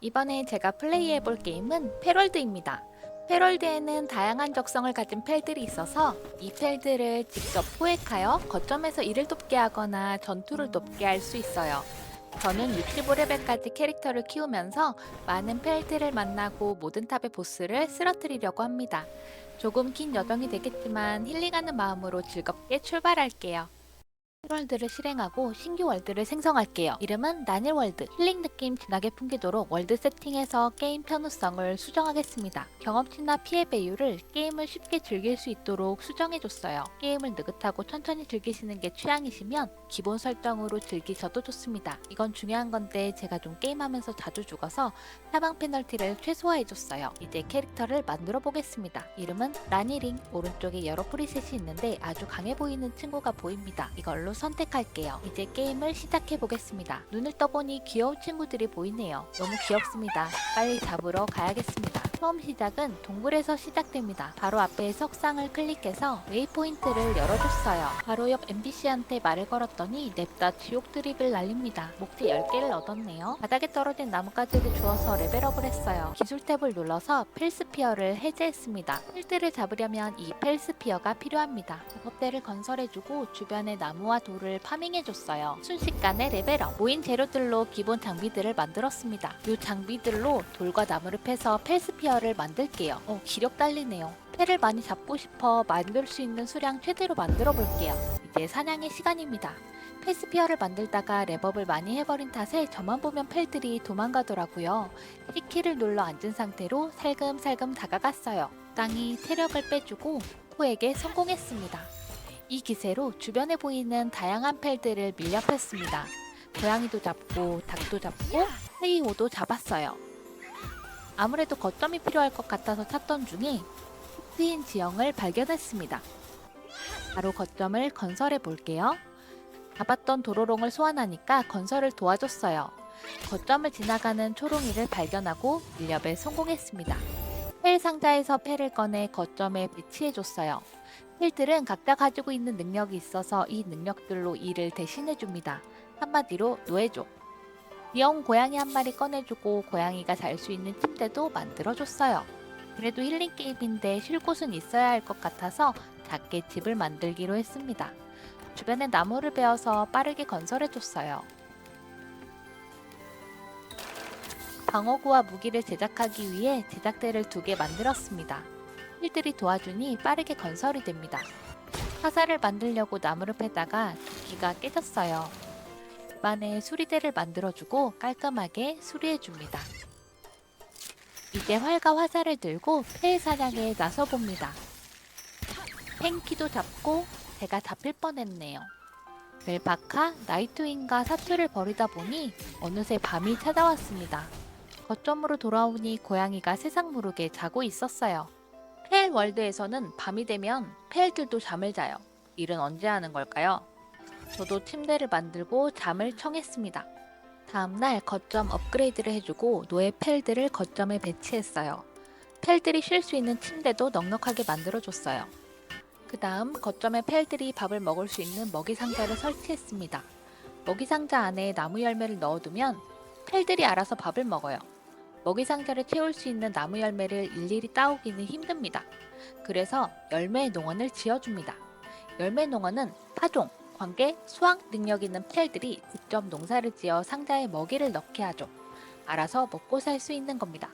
이번에 제가 플레이해볼 게임은 패럴드입니다. 패럴드에는 다양한 적성을 가진 펠들이 있어서 이 펠들을 직접 포획하여 거점에서 일을 돕게 하거나 전투를 돕게 할 수 있어요. 저는 65레벨까지 캐릭터를 키우면서 많은 펠들을 만나고 모든 탑의 보스를 쓰러뜨리려고 합니다. 조금 긴 여정이 되겠지만 힐링하는 마음으로 즐겁게 출발할게요. 월드를 실행하고 신규 월드를 생성할게요. 이름은 나닐월드. 힐링 느낌 진하게 풍기도록 월드 세팅해서 게임 편의성을 수정하겠습니다. 경험치나 피해 배율을 게임을 쉽게 즐길 수 있도록 수정해줬어요. 게임을 느긋하고 천천히 즐기시는 게 취향이시면 기본 설정으로 즐기셔도 좋습니다. 이건 중요한 건데 제가 좀 게임하면서 자주 죽어서 사방 페널티를 최소화해줬어요. 이제 캐릭터를 만들어 보겠습니다. 이름은 라니링. 오른쪽에 여러 프리셋이 있는데 아주 강해 보이는 친구가 보입니다. 이걸로 선택할게요. 이제 게임을 시작해 보겠습니다. 눈을 떠보니 귀여운 친구들이 보이네요. 너무 귀엽습니다. 빨리 잡으러 가야겠습니다. 처음 시작은 동굴에서 시작됩니다. 바로 앞에 석상을 클릭해서 웨이포인트를 열어줬어요. 바로 옆 NPC한테 말을 걸었더니 냅다 지옥 드립을 날립니다. 목재 10개를 얻었네요. 바닥에 떨어진 나뭇가지를 주워서 레벨업을 했어요. 기술 탭을 눌러서 펠스피어를 해제했습니다. 필드를 잡으려면 이 펠스피어가 필요합니다. 작업대를 건설해주고 주변에 나무와 돌을 파밍해줬어요. 순식간에 레벨업. 모인 재료들로 기본 장비들을 만들었습니다. 이 장비들로 돌과 나무를 패서 펠스피어를 만들게요. 기력 딸리네요. 패를 많이 잡고 싶어 만들 수 있는 수량 최대로 만들어 볼게요. 이제 사냥의 시간입니다. 펠스피어를 만들다가 랩업을 많이 해버린 탓에 저만 보면 펠들이 도망가더라고요. C키를 눌러 앉은 상태로 살금살금 다가갔어요. 땅이 체력을 빼주고 포에게 성공했습니다. 이 기세로 주변에 보이는 다양한 펠들을 밀렵했습니다. 고양이도 잡고 닭도 잡고 헤이호도 잡았어요. 아무래도 거점이 필요할 것 같아서 찾던 중에 트인 지형을 발견했습니다. 바로 거점을 건설해 볼게요. 잡았던 도로롱을 소환하니까 건설을 도와줬어요. 거점을 지나가는 초롱이를 발견하고 밀렵에 성공했습니다. 펠 상자에서 펠을 꺼내 거점에 배치해줬어요. 펠들은 각자 가지고 있는 능력이 있어서 이 능력들로 일을 대신해줍니다. 한마디로 노예죠. 귀여운 고양이 한 마리 꺼내주고 고양이가 잘 수 있는 침대도 만들어줬어요. 그래도 힐링 게임인데 쉴 곳은 있어야 할 것 같아서 작게 집을 만들기로 했습니다. 주변에 나무를 베어서 빠르게 건설해줬어요. 방어구와 무기를 제작하기 위해 제작대를 2개 만들었습니다. 힐들이 도와주니 빠르게 건설이 됩니다. 화살을 만들려고 나무를 패다가 도끼가 깨졌어요. 집안에 수리대를 만들어주고 깔끔하게 수리해줍니다. 이제 활과 화살을 들고 폐 사냥에 나서봅니다. 팽키도 잡고 제가 잡힐 뻔했네요. 멜바카, 나이트윙과 사투를 벌이다 보니 어느새 밤이 찾아왔습니다. 거점으로 돌아오니 고양이가 세상 모르게 자고 있었어요. 펠 월드에서는 밤이 되면 펠들도 잠을 자요. 일은 언제 하는 걸까요? 저도 침대를 만들고 잠을 청했습니다. 다음날 거점 업그레이드를 해주고 노예 펠들을 거점에 배치했어요. 펠들이 쉴 수 있는 침대도 넉넉하게 만들어줬어요. 그 다음 거점에 펠들이 밥을 먹을 수 있는 먹이 상자를 설치했습니다. 먹이 상자 안에 나무 열매를 넣어두면 펠들이 알아서 밥을 먹어요. 먹이 상자를 채울 수 있는 나무 열매를 일일이 따오기는 힘듭니다. 그래서 열매 농원을 지어줍니다. 열매 농원은 파종, 관계, 수확 능력 있는 펠들이 직접 농사를 지어 상자에 먹이를 넣게 하죠. 알아서 먹고 살 수 있는 겁니다.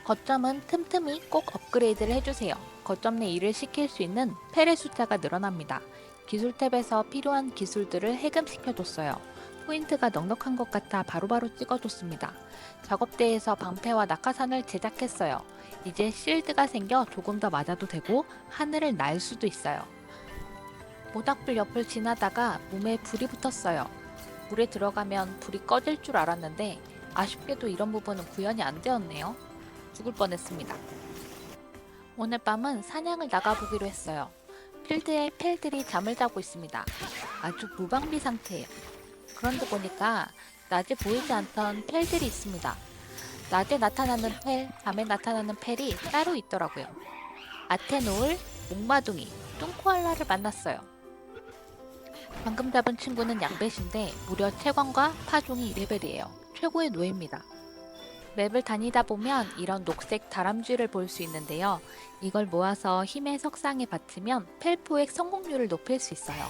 거점은 틈틈이 꼭 업그레이드를 해주세요. 거점 내 일을 시킬 수 있는 펠의 숫자가 늘어납니다. 기술 탭에서 필요한 기술들을 해금시켜줬어요. 포인트가 넉넉한 것 같아 바로바로 찍어줬습니다. 작업대에서 방패와 낙하산을 제작했어요. 이제 실드가 생겨 조금 더 맞아도 되고 하늘을 날 수도 있어요. 모닥불 옆을 지나다가 몸에 불이 붙었어요. 물에 들어가면 불이 꺼질 줄 알았는데 아쉽게도 이런 부분은 구현이 안 되었네요. 죽을 뻔했습니다. 오늘 밤은 사냥을 나가보기로 했어요. 필드에 펠들이 잠을 자고 있습니다. 아주 무방비 상태예요. 그런데 보니까 낮에 보이지 않던 펠들이 있습니다. 낮에 나타나는 펠, 밤에 나타나는 펠이 따로 있더라고요. 아테노울, 목마둥이, 뚱코알라를 만났어요. 방금 잡은 친구는 양배신데 무려 채광과 파종이 2레벨이에요. 최고의 노예입니다. 맵을 다니다 보면 이런 녹색 다람쥐를 볼 수 있는데요. 이걸 모아서 힘의 석상에 받치면 펠포획 성공률을 높일 수 있어요.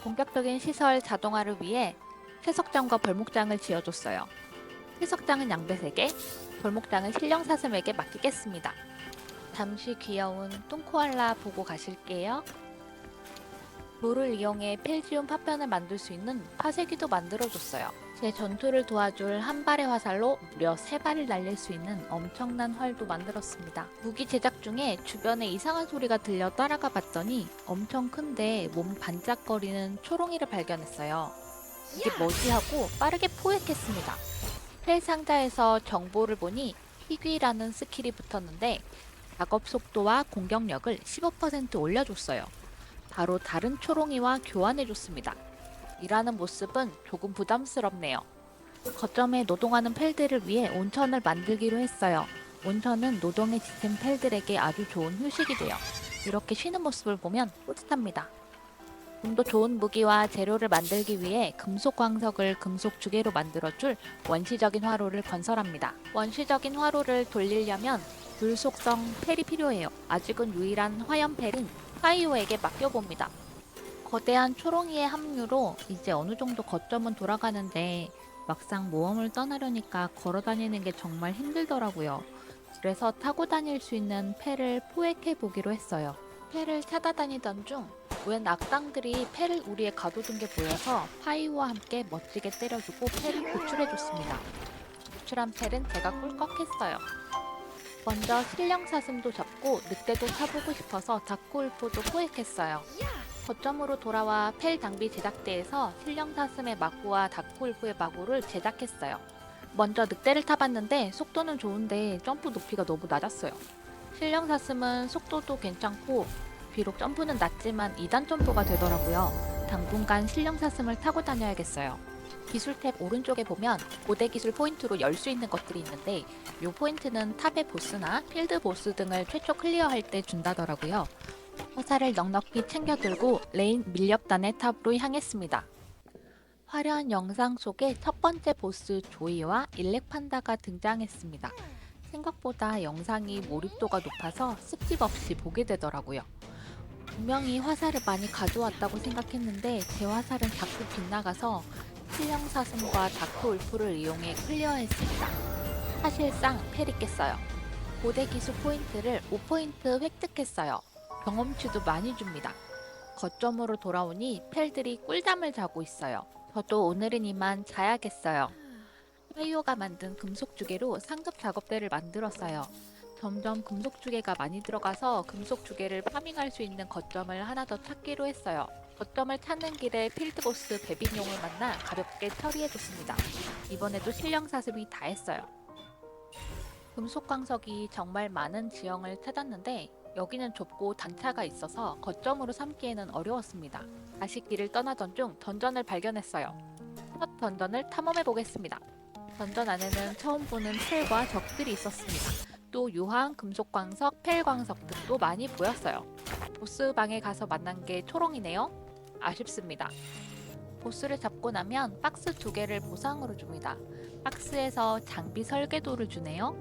본격적인 시설 자동화를 위해 채석장과 벌목장을 지어줬어요. 채석장은 양배 3개, 벌목장은 신령사슴에게 맡기겠습니다. 잠시 귀여운 똥코알라 보고 가실게요. 돌을 이용해 펠지움 파편을 만들 수 있는 파쇄기도 만들어줬어요. 제 전투를 도와줄 한 발의 화살로 무려 3발을 날릴 수 있는 엄청난 활도 만들었습니다. 무기 제작 중에 주변에 이상한 소리가 들려 따라가 봤더니 엄청 큰데 몸 반짝거리는 초롱이를 발견했어요. 이게 뭐지 하고 빠르게 포획했습니다. 펠 상자에서 정보를 보니 희귀라는 스킬이 붙었는데 작업 속도와 공격력을 15% 올려줬어요. 바로 다른 초롱이와 교환해줬습니다. 일하는 모습은 조금 부담스럽네요. 거점에 노동하는 펠들을 위해 온천을 만들기로 했어요. 온천은 노동에 지친 펠들에게 아주 좋은 휴식이 돼요. 이렇게 쉬는 모습을 보면 뿌듯합니다. 좀 더 좋은 무기와 재료를 만들기 위해 금속 광석을 금속 주개로 만들어줄 원시적인 화로를 건설합니다. 원시적인 화로를 돌리려면 불 속성 펠이 필요해요. 아직은 유일한 화염 펠인 파이오에게 맡겨봅니다. 거대한 초롱이의 합류로 이제 어느 정도 거점은 돌아가는데 막상 모험을 떠나려니까 걸어 다니는 게 정말 힘들더라고요. 그래서 타고 다닐 수 있는 펠을 포획해 보기로 했어요. 펠을 찾아다니던 중 웬 악당들이 펠을 우리에 가둬둔 게 보여서 파이오와 함께 멋지게 때려주고 펠을 구출해줬습니다. 구출한 펠은 제가 꿀꺽했어요. 먼저 신령사슴도 잡고 늑대도 타보고 싶어서 다크울프도 포획했어요. 거점으로 돌아와 펠 장비 제작대에서 신령사슴의 마구와 다크울프의 마구를 제작했어요. 먼저 늑대를 타봤는데 속도는 좋은데 점프 높이가 너무 낮았어요. 신령사슴은 속도도 괜찮고 비록 점프는 낮지만 2단 점프가 되더라고요. 당분간 신령사슴을 타고 다녀야겠어요. 기술 탭 오른쪽에 보면 고대 기술 포인트로 열 수 있는 것들이 있는데 이 포인트는 탑의 보스나 필드 보스 등을 최초 클리어할 때 준다더라고요. 화살을 넉넉히 챙겨 들고 레인 밀렵단의 탑으로 향했습니다. 화려한 영상 속에 첫 번째 보스 조이와 일렉판다가 등장했습니다. 생각보다 영상이 몰입도가 높아서 스킵 없이 보게 되더라고요. 분명히 화살을 많이 가져왔다고 생각했는데 제 화살은 자꾸 빗나가서 신령사슴과 다크울프를 이용해 클리어했습니다. 사실상 펠이 깼어요. 고대 기술 포인트를 5포인트 획득했어요. 경험치도 많이 줍니다. 거점으로 돌아오니 펠들이 꿀잠을 자고 있어요. 저도 오늘은 이만 자야겠어요. 파이오가 만든 금속주개로 상급 작업대를 만들었어요. 점점 금속주개가 많이 들어가서 금속주개를 파밍할 수 있는 거점을 하나 더 찾기로 했어요. 거점을 찾는 길에 필드보스 베빈용을 만나 가볍게 처리해줬습니다. 이번에도 신령사슴이 다 했어요. 금속광석이 정말 많은 지형을 찾았는데 여기는 좁고 단차가 있어서 거점으로 삼기에는 어려웠습니다. 다시 길을 떠나던 중 던전을 발견했어요. 첫 던전을 탐험해보겠습니다. 던전 안에는 처음 보는 펠과 적들이 있었습니다. 또 유황, 금속광석, 펠광석 등도 많이 보였어요. 보스 방에 가서 만난 게 초롱이네요. 아쉽습니다. 보스를 잡고 나면 박스 2개를 보상으로 줍니다. 박스에서 장비 설계도를 주네요.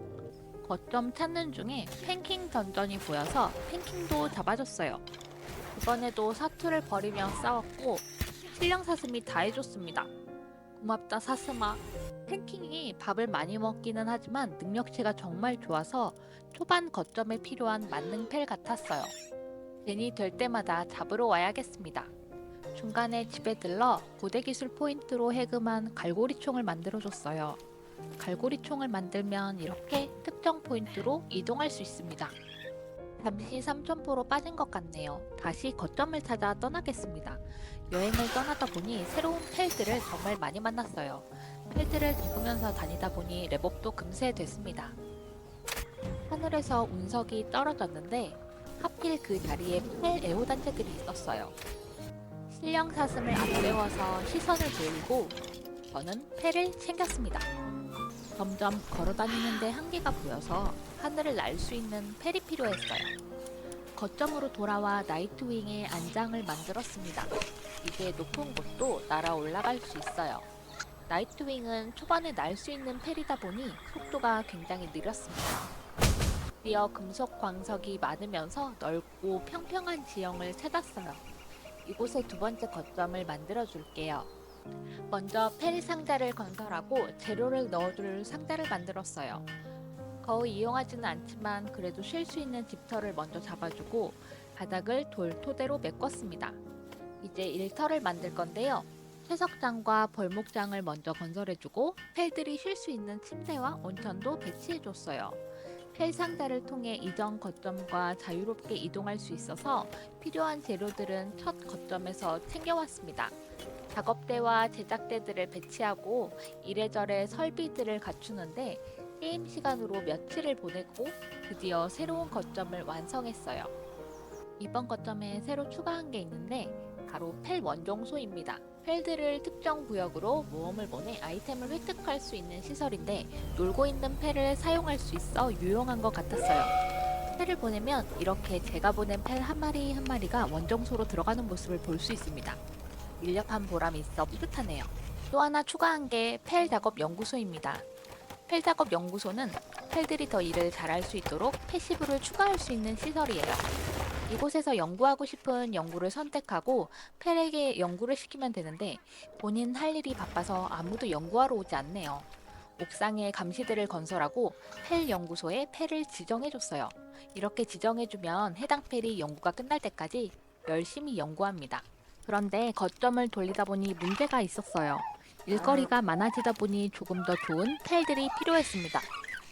거점 찾는 중에 팽킹 던전이 보여서 팽킹도 잡아줬어요. 이번에도 사투를 벌이며 싸웠고 신령사슴이 다 해줬습니다. 고맙다 사슴아. 팽킹이 밥을 많이 먹기는 하지만 능력치가 정말 좋아서 초반 거점에 필요한 만능 펠 같았어요. 괜히 될 때마다 잡으러 와야겠습니다. 중간에 집에 들러 고대 기술 포인트로 해금한 갈고리총을 만들어줬어요. 갈고리총을 만들면 이렇게 특정 포인트로 이동할 수 있습니다. 잠시 삼천포로 빠진 것 같네요. 다시 거점을 찾아 떠나겠습니다. 여행을 떠나다 보니 새로운 펠들을 정말 많이 만났어요. 펠들을 잡으면서 다니다 보니 랩업도 금세 됐습니다. 하늘에서 운석이 떨어졌는데 하필 그 자리에 펠 애호단체들이 있었어요. 신령사슴을 앞세워서 시선을 돌리고 저는 펠을 챙겼습니다. 점점 걸어다니는데 한계가 보여서 하늘을 날 수 있는 펠이 필요했어요. 거점으로 돌아와 나이트윙의 안장을 만들었습니다. 이제 높은 곳도 날아 올라갈 수 있어요. 나이트윙은 초반에 날 수 있는 펠이다 보니 속도가 굉장히 느렸습니다. 드디어 금속 광석이 많으면서 넓고 평평한 지형을 찾았어요. 이곳에 두 번째 거점을 만들어 줄게요. 먼저 펠 상자를 건설하고 재료를 넣어둘 상자를 만들었어요. 거의 이용하지는 않지만 그래도 쉴 수 있는 집터를 먼저 잡아주고 바닥을 돌 토대로 메꿨습니다. 이제 일터를 만들 건데요. 채석장과 벌목장을 먼저 건설해주고 펠들이 쉴 수 있는 침대와 온천도 배치해줬어요. 펠 상자를 통해 이전 거점과 자유롭게 이동할 수 있어서 필요한 재료들은 첫 거점에서 챙겨왔습니다. 작업대와 제작대들을 배치하고 이래저래 설비들을 갖추는데 게임 시간으로 며칠을 보내고 드디어 새로운 거점을 완성했어요. 이번 거점에 새로 추가한 게 있는데 바로 펠 원종소입니다. 펠들을 특정 구역으로 모험을 보내 아이템을 획득할 수 있는 시설인데 놀고 있는 펠을 사용할 수 있어 유용한 것 같았어요. 펠을 보내면 이렇게 제가 보낸 펠 한 마리 한 마리가 원종소로 들어가는 모습을 볼 수 있습니다. 인력한 보람이 있어 뿌듯하네요. 또 하나 추가한 게 펠 작업 연구소입니다. 펠 작업 연구소는 펠들이 더 일을 잘할 수 있도록 패시브를 추가할 수 있는 시설이에요. 이곳에서 연구하고 싶은 연구를 선택하고 펠에게 연구를 시키면 되는데 본인 할 일이 바빠서 아무도 연구하러 오지 않네요. 옥상에 감시들을 건설하고 펠 연구소에 펠을 지정해줬어요. 이렇게 지정해주면 해당 펠이 연구가 끝날 때까지 열심히 연구합니다. 그런데 거점을 돌리다 보니 문제가 있었어요. 일거리가 많아지다 보니 조금 더 좋은 펠들이 필요했습니다.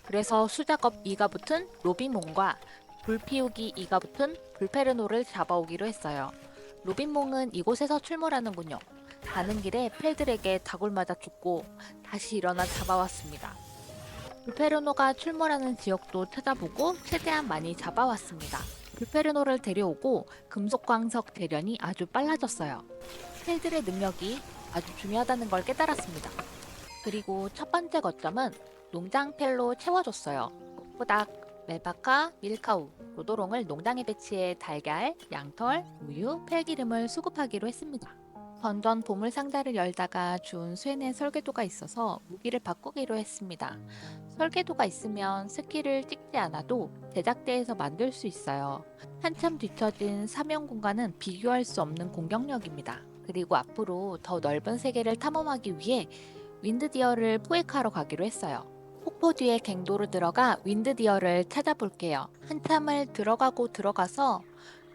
그래서 수작업 2가 붙은 로빈몽과 불 피우기 2가 붙은 불페르노를 잡아오기로 했어요. 로빈몽은 이곳에서 출몰하는군요. 가는 길에 펠들에게 다굴 맞아 죽고 다시 일어나 잡아왔습니다. 불페르노가 출몰하는 지역도 찾아보고 최대한 많이 잡아왔습니다. 불페르노를 데려오고 금속광석 대련이 아주 빨라졌어요. 펠들의 능력이 아주 중요하다는 걸 깨달았습니다. 그리고 첫 번째 거점은 농장 펠로 채워줬어요. 꼬꼬닥, 멜파카, 밀카우, 로도롱을 농장에 배치해 달걀, 양털, 우유, 펠기름을 수급하기로 했습니다. 던전 보물 상자를 열다가 준 쇠의 설계도가 있어서 무기를 바꾸기로 했습니다. 설계도가 있으면 스킬을 찍지 않아도 제작대에서 만들 수 있어요. 한참 뒤처진 사명 공간은 비교할 수 없는 공격력입니다. 그리고 앞으로 더 넓은 세계를 탐험하기 위해 윈드디어를 포획하러 가기로 했어요. 폭포 뒤에 갱도로 들어가 윈드디어를 찾아볼게요. 한참을 들어가서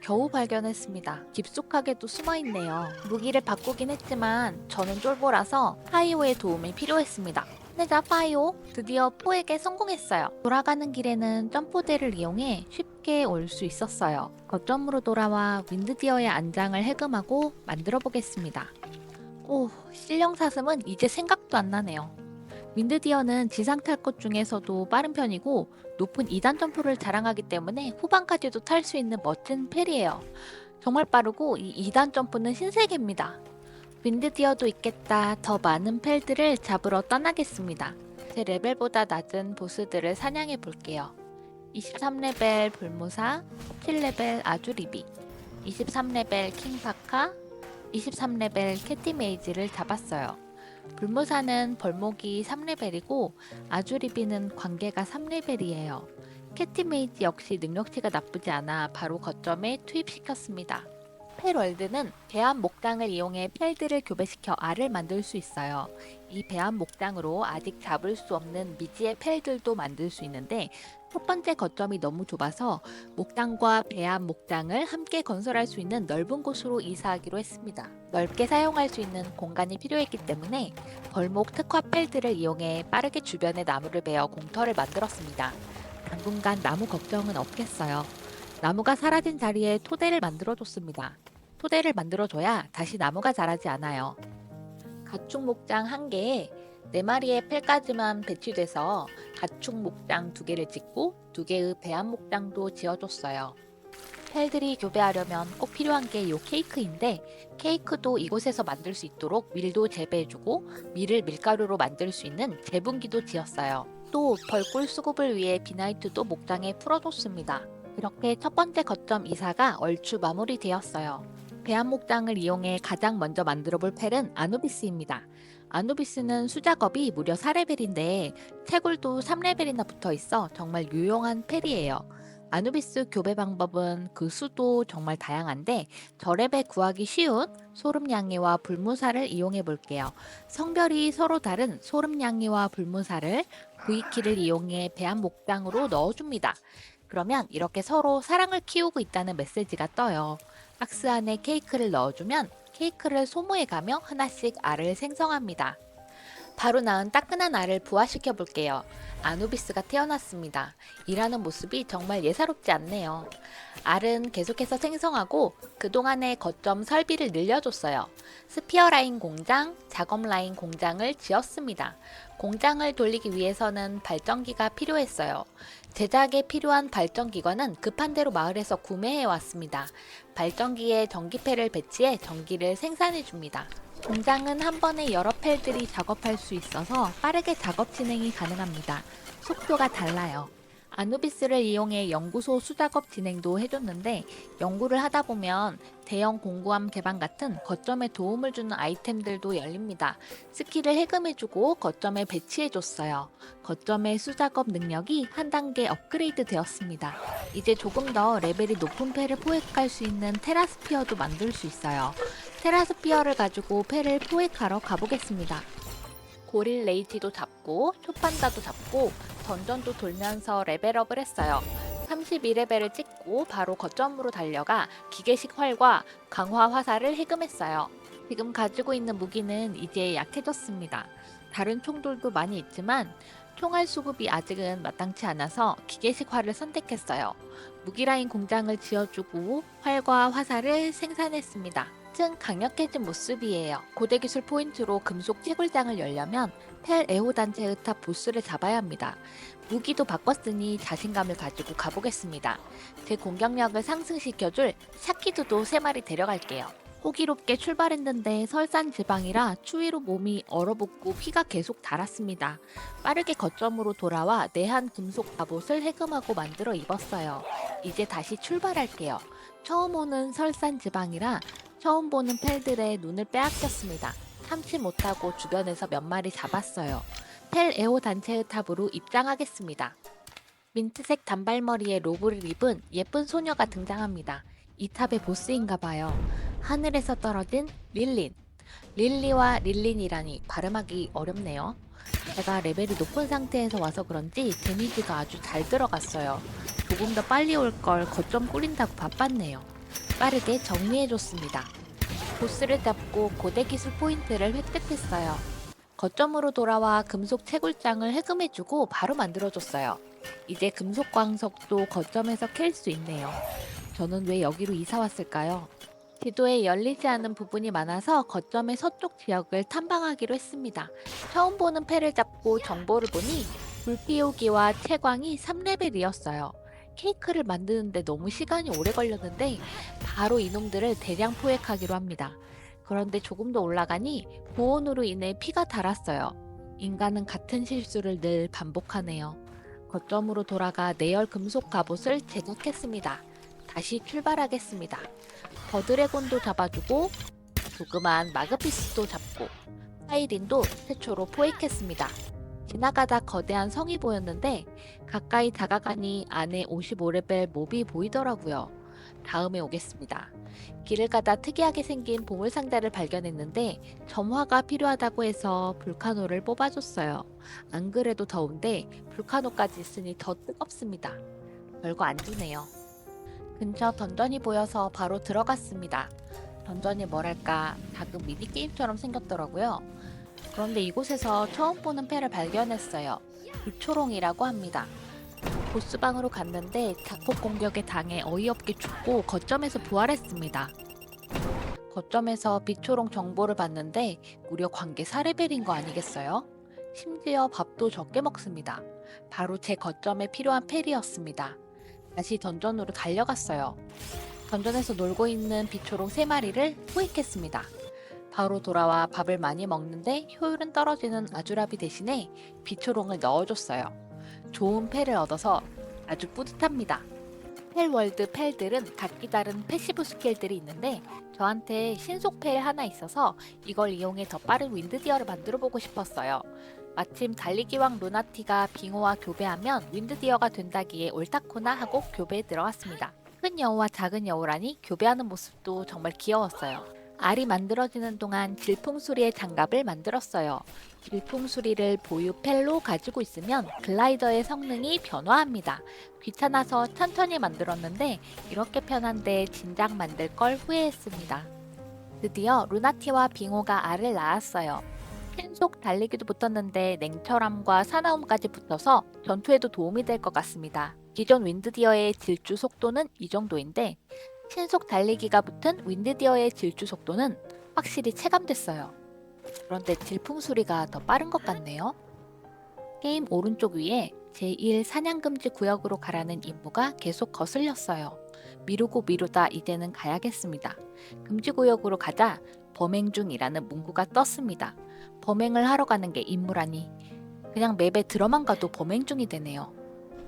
겨우 발견했습니다. 깊숙하게도 숨어있네요. 무기를 바꾸긴 했지만 저는 쫄보라서 파이오의 도움이 필요했습니다. 힘내자 파이오! 드디어 포획에 성공했어요. 돌아가는 길에는 점프대를 이용해 쉽게 올 수 있었어요. 거점으로 돌아와 윈드디어의 안장을 해금하고 만들어 보겠습니다. 오, 실령사슴은 이제 생각도 안 나네요. 윈드디어는 지상 탈 것 중에서도 빠른 편이고 높은 2단 점프를 자랑하기 때문에 후반까지도 탈 수 있는 멋진 펠이에요. 정말 빠르고 이 2단 점프는 신세계입니다. 윈드디어도 있겠다. 더 많은 펠들을 잡으러 떠나겠습니다. 제 레벨보다 낮은 보스들을 사냥해 볼게요. 23레벨 불무사, 17레벨 아주리비, 23레벨 킹파카, 23레벨 캐티메이지를 잡았어요. 불무사는 벌목이 3레벨이고 아주리비는 관계가 3레벨이에요. 캐티메이지 역시 능력치가 나쁘지 않아 바로 거점에 투입시켰습니다. 펠월드는 배합 목장을 이용해 펠들을 교배시켜 알을 만들 수 있어요. 이 배합 목장으로 아직 잡을 수 없는 미지의 펠들도 만들 수 있는데 첫 번째 거점이 너무 좁아서 목장과 배합 목장을 함께 건설할 수 있는 넓은 곳으로 이사하기로 했습니다. 넓게 사용할 수 있는 공간이 필요했기 때문에 벌목 특화 펠들을 이용해 빠르게 주변에 나무를 베어 공터를 만들었습니다. 당분간 나무 걱정은 없겠어요. 나무가 사라진 자리에 토대를 만들어줬습니다. 토대를 만들어줘야 다시 나무가 자라지 않아요. 가축 목장 1개에 4마리의 펠까지만 배치돼서 가축 목장 2개를 짓고 2개의 배합 목장도 지어줬어요. 펠들이 교배하려면 꼭 필요한 게 이 케이크인데 케이크도 이곳에서 만들 수 있도록 밀도 재배해주고 밀을 밀가루로 만들 수 있는 재분기도 지었어요. 또 벌꿀 수급을 위해 비나이트도 목장에 풀어줬습니다. 이렇게 첫 번째 거점 이사가 얼추 마무리되었어요. 배합 목장을 이용해 가장 먼저 만들어 볼 펠은 아누비스입니다. 아누비스는 수작업이 무려 4레벨인데 채굴도 3레벨이나 붙어 있어 정말 유용한 펠이에요. 아누비스 교배 방법은 그 수도 정말 다양한데 저렙에 구하기 쉬운 소름냥이와 불무사를 이용해 볼게요. 성별이 서로 다른 소름냥이와 불무사를 V키를 이용해 배합 목장으로 넣어줍니다. 그러면 이렇게 서로 사랑을 키우고 있다는 메시지가 떠요. 박스 안에 케이크를 넣어주면 케이크를 소모해가며 하나씩 알을 생성합니다. 바로 낳은 따끈한 알을 부화시켜 볼게요. 아누비스가 태어났습니다. 일하는 모습이 정말 예사롭지 않네요. 알은 계속해서 생성하고 그동안의 거점 설비를 늘려줬어요. 스피어 라인 공장, 작업 라인 공장을 지었습니다. 공장을 돌리기 위해서는 발전기가 필요했어요. 제작에 필요한 발전기관은 급한 대로 마을에서 구매해 왔습니다. 발전기에 전기패를 배치해 전기를 생산해 줍니다. 공장은 한 번에 여러 펠들이 작업할 수 있어서 빠르게 작업 진행이 가능합니다. 속도가 달라요. 아누비스를 이용해 연구소 수작업 진행도 해줬는데 연구를 하다 보면 대형 공구함 개방 같은 거점에 도움을 주는 아이템들도 열립니다. 스킬을 해금해주고 거점에 배치해줬어요. 거점의 수작업 능력이 한 단계 업그레이드 되었습니다. 이제 조금 더 레벨이 높은 펠을 포획할 수 있는 테라스피어도 만들 수 있어요. 테라스피어를 가지고 펠을 포획하러 가보겠습니다. 고릴 레이지도 잡고 초판다도 잡고 던전도 돌면서 레벨업을 했어요. 32레벨을 찍고 바로 거점으로 달려가 기계식 활과 강화 화살을 해금했어요. 지금 가지고 있는 무기는 이제 약해졌습니다. 다른 총들도 많이 있지만 총알 수급이 아직은 마땅치 않아서 기계식 활을 선택했어요. 무기라인 공장을 지어주고 활과 화살을 생산했습니다. 층 강력해진 모습이에요. 고대 기술 포인트로 금속 채굴장을 열려면 펠 에호단체 의탑 보스를 잡아야 합니다. 무기도 바꿨으니 자신감을 가지고 가보겠습니다. 제 공격력을 상승시켜줄 샤키두도 3마리 데려갈게요. 호기롭게 출발했는데 설산 지방이라 추위로 몸이 얼어붙고 피가 계속 달았습니다. 빠르게 거점으로 돌아와 내한 금속 갑옷을 해금하고 만들어 입었어요. 이제 다시 출발할게요. 처음 오는 설산 지방이라 처음 보는 펠들의 눈을 빼앗겼습니다. 참지 못하고 주변에서 몇 마리 잡았어요. 펠 에호 단체의 탑으로 입장하겠습니다. 민트색 단발머리에 로브를 입은 예쁜 소녀가 등장합니다. 이 탑의 보스인가 봐요. 하늘에서 떨어진 릴린. 릴리와 릴린이라니 발음하기 어렵네요. 제가 레벨이 높은 상태에서 와서 그런지 데미지가 아주 잘 들어갔어요. 조금 더 빨리 올 걸 거점 꾸린다고 바빴네요. 빠르게 정리해줬습니다. 보스를 잡고 고대 기술 포인트를 획득했어요. 거점으로 돌아와 금속 채굴장을 해금해주고 바로 만들어줬어요. 이제 금속 광석도 거점에서 캘 수 있네요. 저는 왜 여기로 이사 왔을까요? 지도에 열리지 않은 부분이 많아서 거점의 서쪽 지역을 탐방하기로 했습니다. 처음 보는 패를 잡고 정보를 보니 불피우기와 채광이 3레벨이었어요. 케이크를 만드는데 너무 시간이 오래 걸렸는데 바로 이놈들을 대량 포획하기로 합니다. 그런데 조금 더 올라가니 고온으로 인해 피가 달았어요. 인간은 같은 실수를 늘 반복하네요. 거점으로 돌아가 내열 금속 갑옷을 제작했습니다. 다시 출발하겠습니다. 버드래곤도 잡아주고 조그만 마그피스도 잡고 파이린도 최초로 포획했습니다. 지나가다 거대한 성이 보였는데 가까이 다가가니 안에 55레벨 몹이 보이더라고요. 다음에 오겠습니다. 길을 가다 특이하게 생긴 보물상자를 발견했는데 점화가 필요하다고 해서 불카노를 뽑아줬어요. 안 그래도 더운데 불카노까지 있으니 더 뜨겁습니다. 별거 안 주네요. 근처 던전이 보여서 바로 들어갔습니다. 던전이 뭐랄까 작은 미니게임처럼 생겼더라고요. 그런데 이곳에서 처음 보는 패를 발견했어요. 불초롱이라고 합니다. 보스방으로 갔는데 자폭 공격에 당해 어이없게 죽고 거점에서 부활했습니다. 거점에서 비초롱 정보를 봤는데 무려 관계 4레벨인 거 아니겠어요? 심지어 밥도 적게 먹습니다. 바로 제 거점에 필요한 펠이었습니다. 다시 던전으로 달려갔어요. 던전에서 놀고 있는 비초롱 3마리를 포획했습니다. 바로 돌아와 밥을 많이 먹는데 효율은 떨어지는 아주라비 대신에 비초롱을 넣어줬어요. 좋은 패를 얻어서 아주 뿌듯합니다. 펠월드 펠들은 각기 다른 패시브 스킬들이 있는데 저한테 신속 펠 하나 있어서 이걸 이용해 더 빠른 윈드디어를 만들어 보고 싶었어요. 마침 달리기왕 루나티가 빙호와 교배하면 윈드디어가 된다기에 옳다코나 하고 교배에 들어갔습니다. 큰 여우와 작은 여우라니 교배하는 모습도 정말 귀여웠어요. 알이 만들어지는 동안 질풍수리의 장갑을 만들었어요. 질풍수리를 보유 펠로 가지고 있으면 글라이더의 성능이 변화합니다. 귀찮아서 천천히 만들었는데 이렇게 편한데 진작 만들 걸 후회했습니다. 드디어 루나티와 빙호가 알을 낳았어요. 신속 달리기도 붙었는데 냉철함과 사나움까지 붙어서 전투에도 도움이 될 것 같습니다. 기존 윈드디어의 질주 속도는 이 정도인데 신속 달리기가 붙은 윈드디어의 질주 속도는 확실히 체감됐어요. 그런데 질풍수리가 더 빠른 것 같네요. 게임 오른쪽 위에 제1 사냥금지 구역으로 가라는 임무가 계속 거슬렸어요. 미루고 미루다 이제는 가야겠습니다. 금지구역으로 가자 범행 중이라는 문구가 떴습니다. 범행을 하러 가는 게 임무라니 그냥 맵에 들어만 가도 범행 중이 되네요.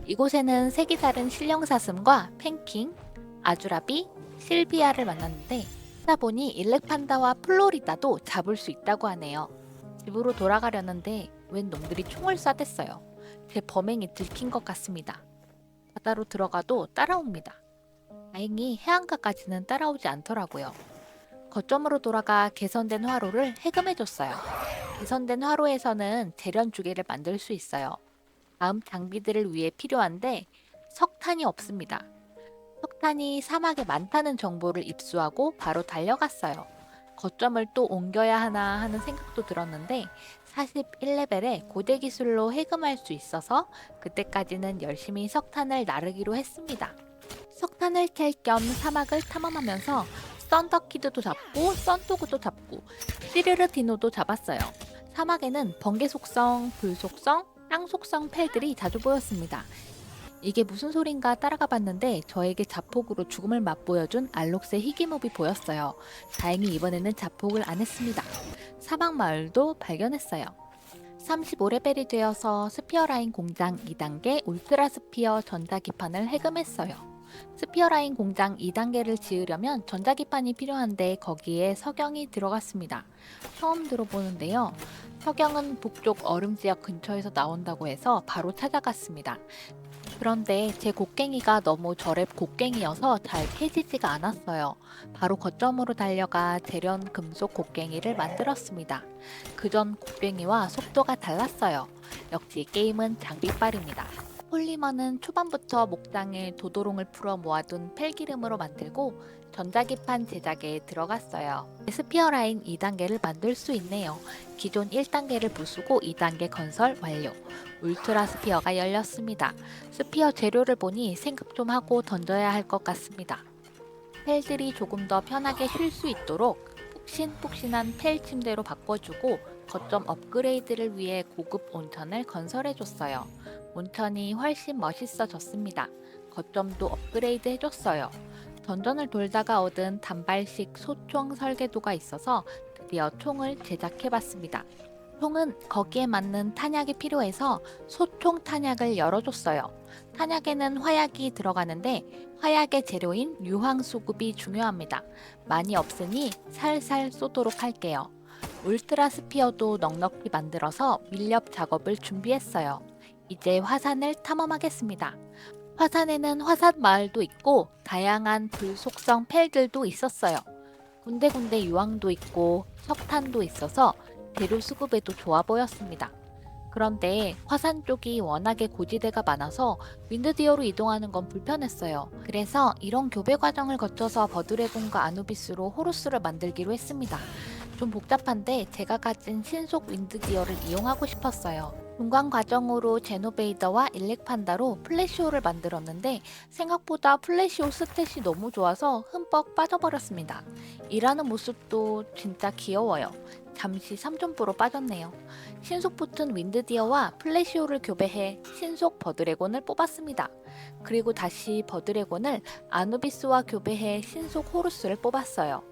이곳에는 색이 다른 신령사슴과 팽킹, 아주라비, 실비아를 만났는데 하다 보니 일렉판다와 플로리다도 잡을 수 있다고 하네요. 집으로 돌아가려는데 웬 놈들이 총을 쏴댔어요. 제 범행이 들킨 것 같습니다. 바다로 들어가도 따라옵니다. 다행히 해안가까지는 따라오지 않더라고요. 거점으로 돌아가 개선된 화로를 해금해줬어요. 개선된 화로에서는 재련 주개를 만들 수 있어요. 다음 장비들을 위해 필요한데 석탄이 없습니다. 석탄이 사막에 많다는 정보를 입수하고 바로 달려갔어요. 거점을 또 옮겨야 하나 하는 생각도 들었는데 41레벨에 고대 기술로 해금할 수 있어서 그때까지는 열심히 석탄을 나르기로 했습니다. 석탄을 캘 겸 사막을 탐험하면서 썬더키드도 잡고 썬도그도 잡고 시르르디노도 잡았어요. 사막에는 번개 속성, 불 속성, 땅 속성 펠들이 자주 보였습니다. 이게 무슨 소린가 따라가 봤는데 저에게 자폭으로 죽음을 맛보여준 알록스의 희귀몹이 보였어요. 다행히 이번에는 자폭을 안 했습니다. 사막 마을도 발견했어요. 35레벨이 되어서 스피어라인 공장 2단계 울트라 스피어 전자기판을 해금했어요. 스피어라인 공장 2단계를 지으려면 전자기판이 필요한데 거기에 석영이 들어갔습니다. 처음 들어보는데요. 석영은 북쪽 얼음지역 근처에서 나온다고 해서 바로 찾아갔습니다. 그런데 제 곡괭이가 너무 절의 곡괭이여서 잘 캐지지가 않았어요. 바로 거점으로 달려가 재련 금속 곡괭이를 만들었습니다. 그전 곡괭이와 속도가 달랐어요. 역시 게임은 장비빨입니다. 폴리머는 초반부터 목장에 도도롱을 풀어 모아둔 펠기름으로 만들고 전자기판 제작에 들어갔어요. 스피어라인 2단계를 만들 수 있네요. 기존 1단계를 부수고 2단계 건설 완료. 울트라 스피어가 열렸습니다. 스피어 재료를 보니 생각 좀 하고 던져야 할 것 같습니다. 펠들이 조금 더 편하게 쉴 수 있도록 푹신푹신한 펠 침대로 바꿔주고 거점 업그레이드를 위해 고급 온천을 건설해줬어요. 온천이 훨씬 멋있어졌습니다. 거점도 업그레이드 해줬어요. 던전을 돌다가 얻은 단발식 소총 설계도가 있어서 드디어 총을 제작해봤습니다. 총은 거기에 맞는 탄약이 필요해서 소총 탄약을 열어줬어요. 탄약에는 화약이 들어가는데 화약의 재료인 유황 수급이 중요합니다. 많이 없으니 살살 쏘도록 할게요. 울트라 스피어도 넉넉히 만들어서 밀렵 작업을 준비했어요. 이제 화산을 탐험하겠습니다. 화산에는 화산 마을도 있고 다양한 불속성 펠들도 있었어요. 군데군데 유황도 있고 석탄도 있어서 재료 수급에도 좋아 보였습니다. 그런데 화산 쪽이 워낙에 고지대가 많아서 윈드디어로 이동하는 건 불편했어요. 그래서 이런 교배 과정을 거쳐서 버드레곤과 아누비스로 호루스를 만들기로 했습니다. 좀 복잡한데 제가 가진 신속 윈드디어를 이용하고 싶었어요. 중간 과정으로 제노베이더와 일렉판다로 플래시오를 만들었는데 생각보다 플래시오 스탯이 너무 좋아서 흠뻑 빠져버렸습니다. 일하는 모습도 진짜 귀여워요. 잠시 3점부로 빠졌네요. 신속 붙은 윈드디어와 플래시오를 교배해 신속 버드레곤을 뽑았습니다. 그리고 다시 버드레곤을 아누비스와 교배해 신속 호루스를 뽑았어요.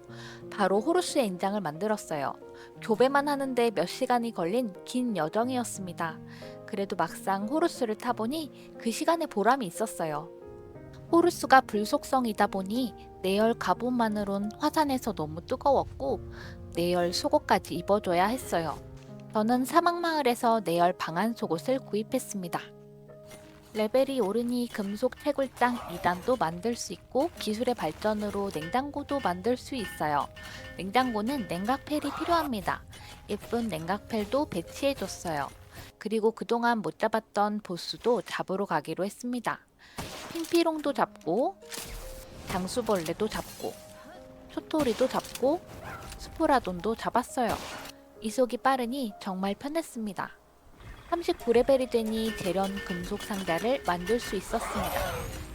바로 호루스의 인장을 만들었어요. 교배만 하는데 몇 시간이 걸린 긴 여정이었습니다. 그래도 막상 호루스를 타보니 그 시간에 보람이 있었어요. 호루스가 불속성이다 보니 내열 갑옷만으론 화산에서 너무 뜨거웠고 내열 속옷까지 입어줘야 했어요. 저는 사막마을에서 내열 방한 속옷을 구입했습니다. 레벨이 오르니 금속 채굴장 2단도 만들 수 있고 기술의 발전으로 냉장고도 만들 수 있어요. 냉장고는 냉각펠이 필요합니다. 예쁜 냉각펠도 배치해줬어요. 그리고 그동안 못 잡았던 보스도 잡으러 가기로 했습니다. 핑피롱도 잡고 장수벌레도 잡고 초토리도 잡고 스포라돈도 잡았어요. 이속이 빠르니 정말 편했습니다. 39레벨이 되니 재련 금속 상자를 만들 수 있었습니다.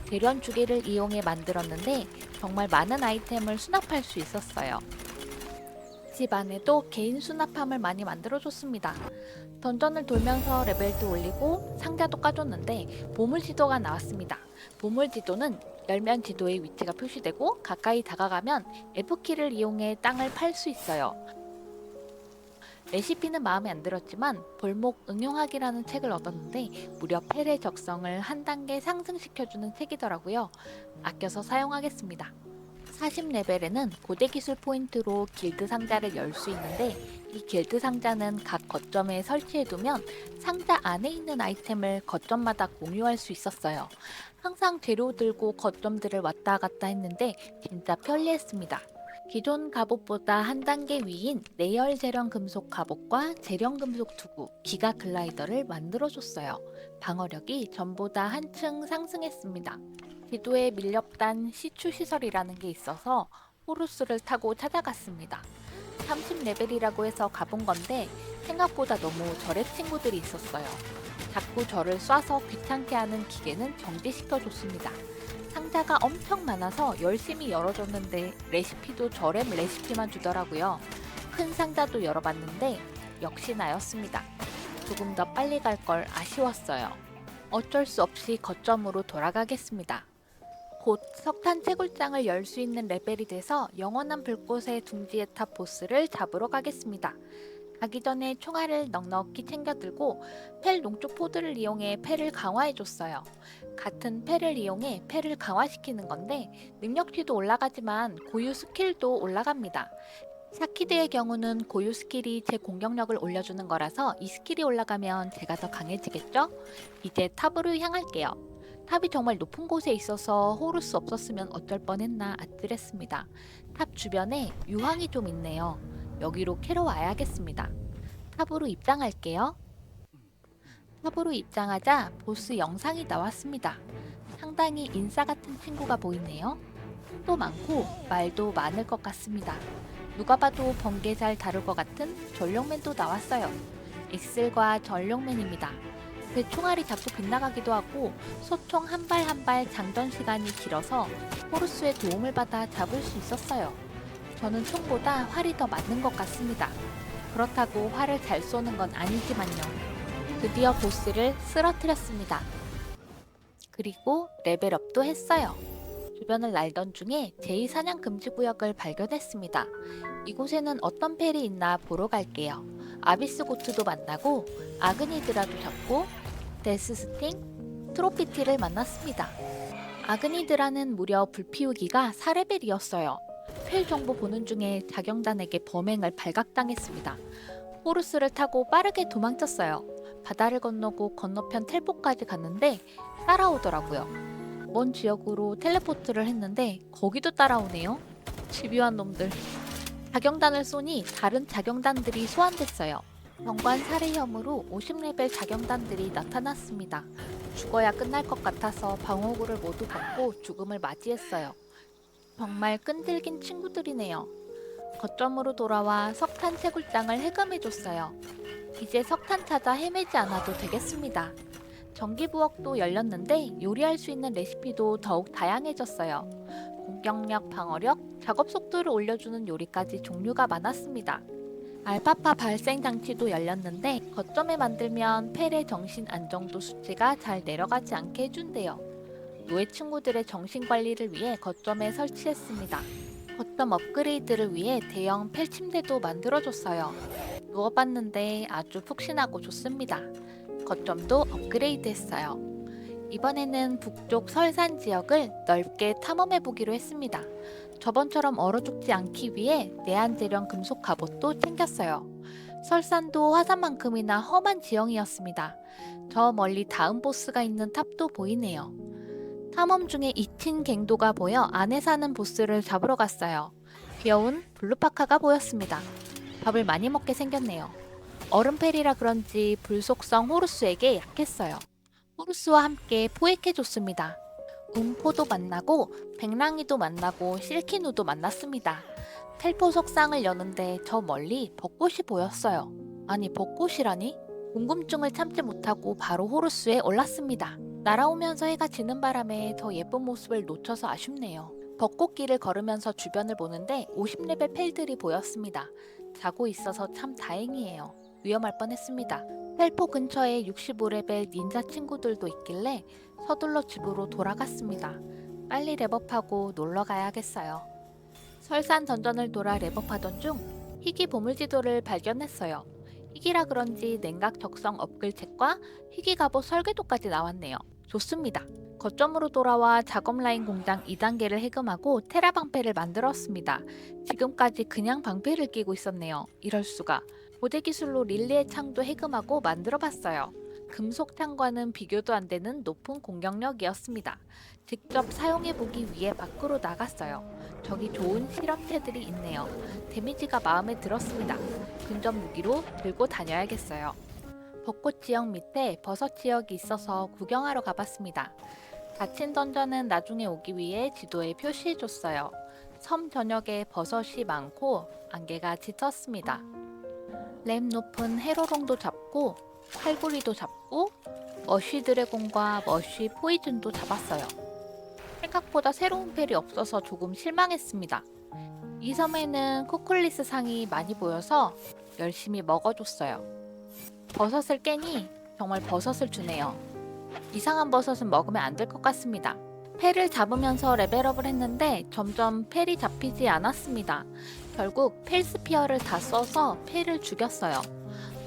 재련 주개를 이용해 만들었는데 정말 많은 아이템을 수납할 수 있었어요. 집 안에도 개인 수납함을 많이 만들어줬습니다. 던전을 돌면서 레벨도 올리고 상자도 까줬는데 보물지도가 나왔습니다. 보물지도는 열면 지도의 위치가 표시되고 가까이 다가가면 F키를 이용해 땅을 팔 수 있어요. 레시피는 마음에 안 들었지만 볼목 응용하기라는 책을 얻었는데 무려 펠의 적성을 한 단계 상승시켜주는 책이더라고요. 아껴서 사용하겠습니다. 40레벨에는 고대 기술 포인트로 길드 상자를 열 수 있는데 이 길드 상자는 각 거점에 설치해두면 상자 안에 있는 아이템을 거점마다 공유할 수 있었어요. 항상 재료 들고 거점들을 왔다 갔다 했는데 진짜 편리했습니다. 기존 갑옷보다 한 단계 위인 내열 재련 금속 갑옷과 재련 금속 투구, 기가 글라이더를 만들어줬어요. 방어력이 전보다 한층 상승했습니다. 지도에 밀렵단 시추 시설이라는 게 있어서 호루스를 타고 찾아갔습니다. 30레벨이라고 해서 가본 건데 생각보다 너무 절의 친구들이 있었어요. 자꾸 저를 쏴서 귀찮게 하는 기계는 정지시켜줬습니다. 상자가 엄청 많아서 열심히 열어줬는데 레시피도 저렴 레시피만 주더라고요. 큰 상자도 열어봤는데 역시나였습니다. 조금 더 빨리 갈 걸 아쉬웠어요. 어쩔 수 없이 거점으로 돌아가겠습니다. 곧 석탄 채굴장을 열 수 있는 레벨이 돼서 영원한 불꽃의 둥지의 탑 보스를 잡으러 가겠습니다. 가기 전에 총알을 넉넉히 챙겨 들고 펠 농축 포드를 이용해 펠을 강화해줬어요. 같은 펠을 이용해 펠을 강화시키는 건데 능력치도 올라가지만 고유 스킬도 올라갑니다. 샤키드의 경우는 고유 스킬이 제 공격력을 올려주는 거라서 이 스킬이 올라가면 제가 더 강해지겠죠? 이제 탑으로 향할게요. 탑이 정말 높은 곳에 있어서 호루스 없었으면 어쩔 뻔했나 아찔했습니다. 탑 주변에 유황이 좀 있네요. 여기로 캐러 와야겠습니다. 탑으로 입장할게요. 탑으로 입장하자 보스 영상이 나왔습니다. 상당히 인싸 같은 친구가 보이네요. 또 많고 말도 많을 것 같습니다. 누가 봐도 번개 잘 다룰 것 같은 전룡맨도 나왔어요. 엑셀과 전룡맨입니다. 제 총알이 자꾸 빗나가기도 하고 소총 한 발 한 발 장전 시간이 길어서 호루스의 도움을 받아 잡을 수 있었어요. 저는 총보다 활이 더 맞는 것 같습니다. 그렇다고 활을 잘 쏘는 건 아니지만요. 드디어 보스를 쓰러뜨렸습니다. 그리고 레벨업도 했어요. 주변을 날던 중에 제2사냥 금지구역을 발견했습니다. 이곳에는 어떤 펠이 있나 보러 갈게요. 아비스 고트도 만나고 아그니드라도 잡고 데스스팅, 트로피티를 만났습니다. 아그니드라는 무려 불피우기가 4레벨이었어요. 펠 정보 보는 중에 자경단에게 범행을 발각당했습니다. 호루스를 타고 빠르게 도망쳤어요. 바다를 건너고 건너편 텔포까지 갔는데 따라오더라고요. 먼 지역으로 텔레포트를 했는데 거기도 따라오네요. 집요한 놈들. 자경단을 쏘니 다른 자경단들이 소환됐어요. 병관 살해 혐의로 50레벨 자경단들이 나타났습니다. 죽어야 끝날 것 같아서 방어구를 모두 벗고 죽음을 맞이했어요. 정말 끈질긴 친구들이네요. 거점으로 돌아와 석탄 채굴장을 해금해줬어요. 이제 석탄 찾아 헤매지 않아도 되겠습니다. 전기부엌도 열렸는데 요리할 수 있는 레시피도 더욱 다양해졌어요. 공격력, 방어력, 작업 속도를 올려주는 요리까지 종류가 많았습니다. 알파파 발생 장치도 열렸는데 거점에 만들면 펠의 정신 안정도 수치가 잘 내려가지 않게 해준대요. 노예 친구들의 정신 관리를 위해 거점에 설치했습니다. 거점 업그레이드를 위해 대형 펠 침대도 만들어줬어요. 누워봤는데 아주 푹신하고 좋습니다. 거점도 업그레이드 했어요. 이번에는 북쪽 설산 지역을 넓게 탐험해 보기로 했습니다. 저번처럼 얼어 죽지 않기 위해 내한재련 금속 갑옷도 챙겼어요. 설산도 화산만큼이나 험한 지형이었습니다. 저 멀리 다음 보스가 있는 탑도 보이네요. 탐험 중에 잊힌 갱도가 보여 안에 사는 보스를 잡으러 갔어요. 귀여운 블루파카가 보였습니다. 밥을 많이 먹게 생겼네요. 얼음펠이라 그런지 불속성 호루스에게 약했어요. 호루스와 함께 포획해줬습니다. 음포도 만나고 백랑이도 만나고 실키누도 만났습니다. 텔포 석상을 여는데 저 멀리 벚꽃이 보였어요. 아니 벚꽃이라니? 궁금증을 참지 못하고 바로 호루스에 올랐습니다. 날아오면서 해가 지는 바람에 더 예쁜 모습을 놓쳐서 아쉽네요. 벚꽃길을 걸으면서 주변을 보는데 50레벨 펠들이 보였습니다. 자고 있어서 참 다행이에요. 위험할 뻔했습니다. 펠포 근처에 65레벨 닌자 친구들도 있길래 서둘러 집으로 돌아갔습니다. 빨리 랩업하고 놀러 가야겠어요. 설산 던전을 돌아 랩업하던 중 희귀 보물지도를 발견했어요. 희귀라 그런지 냉각 적성 업글책과 희귀 갑옷 설계도까지 나왔네요. 좋습니다. 거점으로 돌아와 작업 라인 공장 2단계를 해금하고 테라 방패를 만들었습니다. 지금까지 그냥 방패를 끼고 있었네요. 이럴 수가. 고대 기술로 릴리의 창도 해금하고 만들어봤어요. 금속 창과는 비교도 안 되는 높은 공격력이었습니다. 직접 사용해보기 위해 밖으로 나갔어요. 저기 좋은 실험체들이 있네요. 데미지가 마음에 들었습니다. 근접 무기로 들고 다녀야겠어요. 벚꽃 지역 밑에 버섯 지역이 있어서 구경하러 가봤습니다. 닫힌 던전은 나중에 오기 위해 지도에 표시해줬어요. 섬 전역에 버섯이 많고 안개가 짙었습니다. 램 높은 헤로롱도 잡고 칼구리도 잡고 머쉬 드래곤과 머쉬 포이즌도 잡았어요. 생각보다 새로운 펠이 없어서 조금 실망했습니다. 이 섬에는 코클리스 상이 많이 보여서 열심히 먹어줬어요. 버섯을 깨니 정말 버섯을 주네요. 이상한 버섯은 먹으면 안 될 것 같습니다. 펠을 잡으면서 레벨업을 했는데 점점 펠이 잡히지 않았습니다. 결국 펠 스피어를 다 써서 펠을 죽였어요.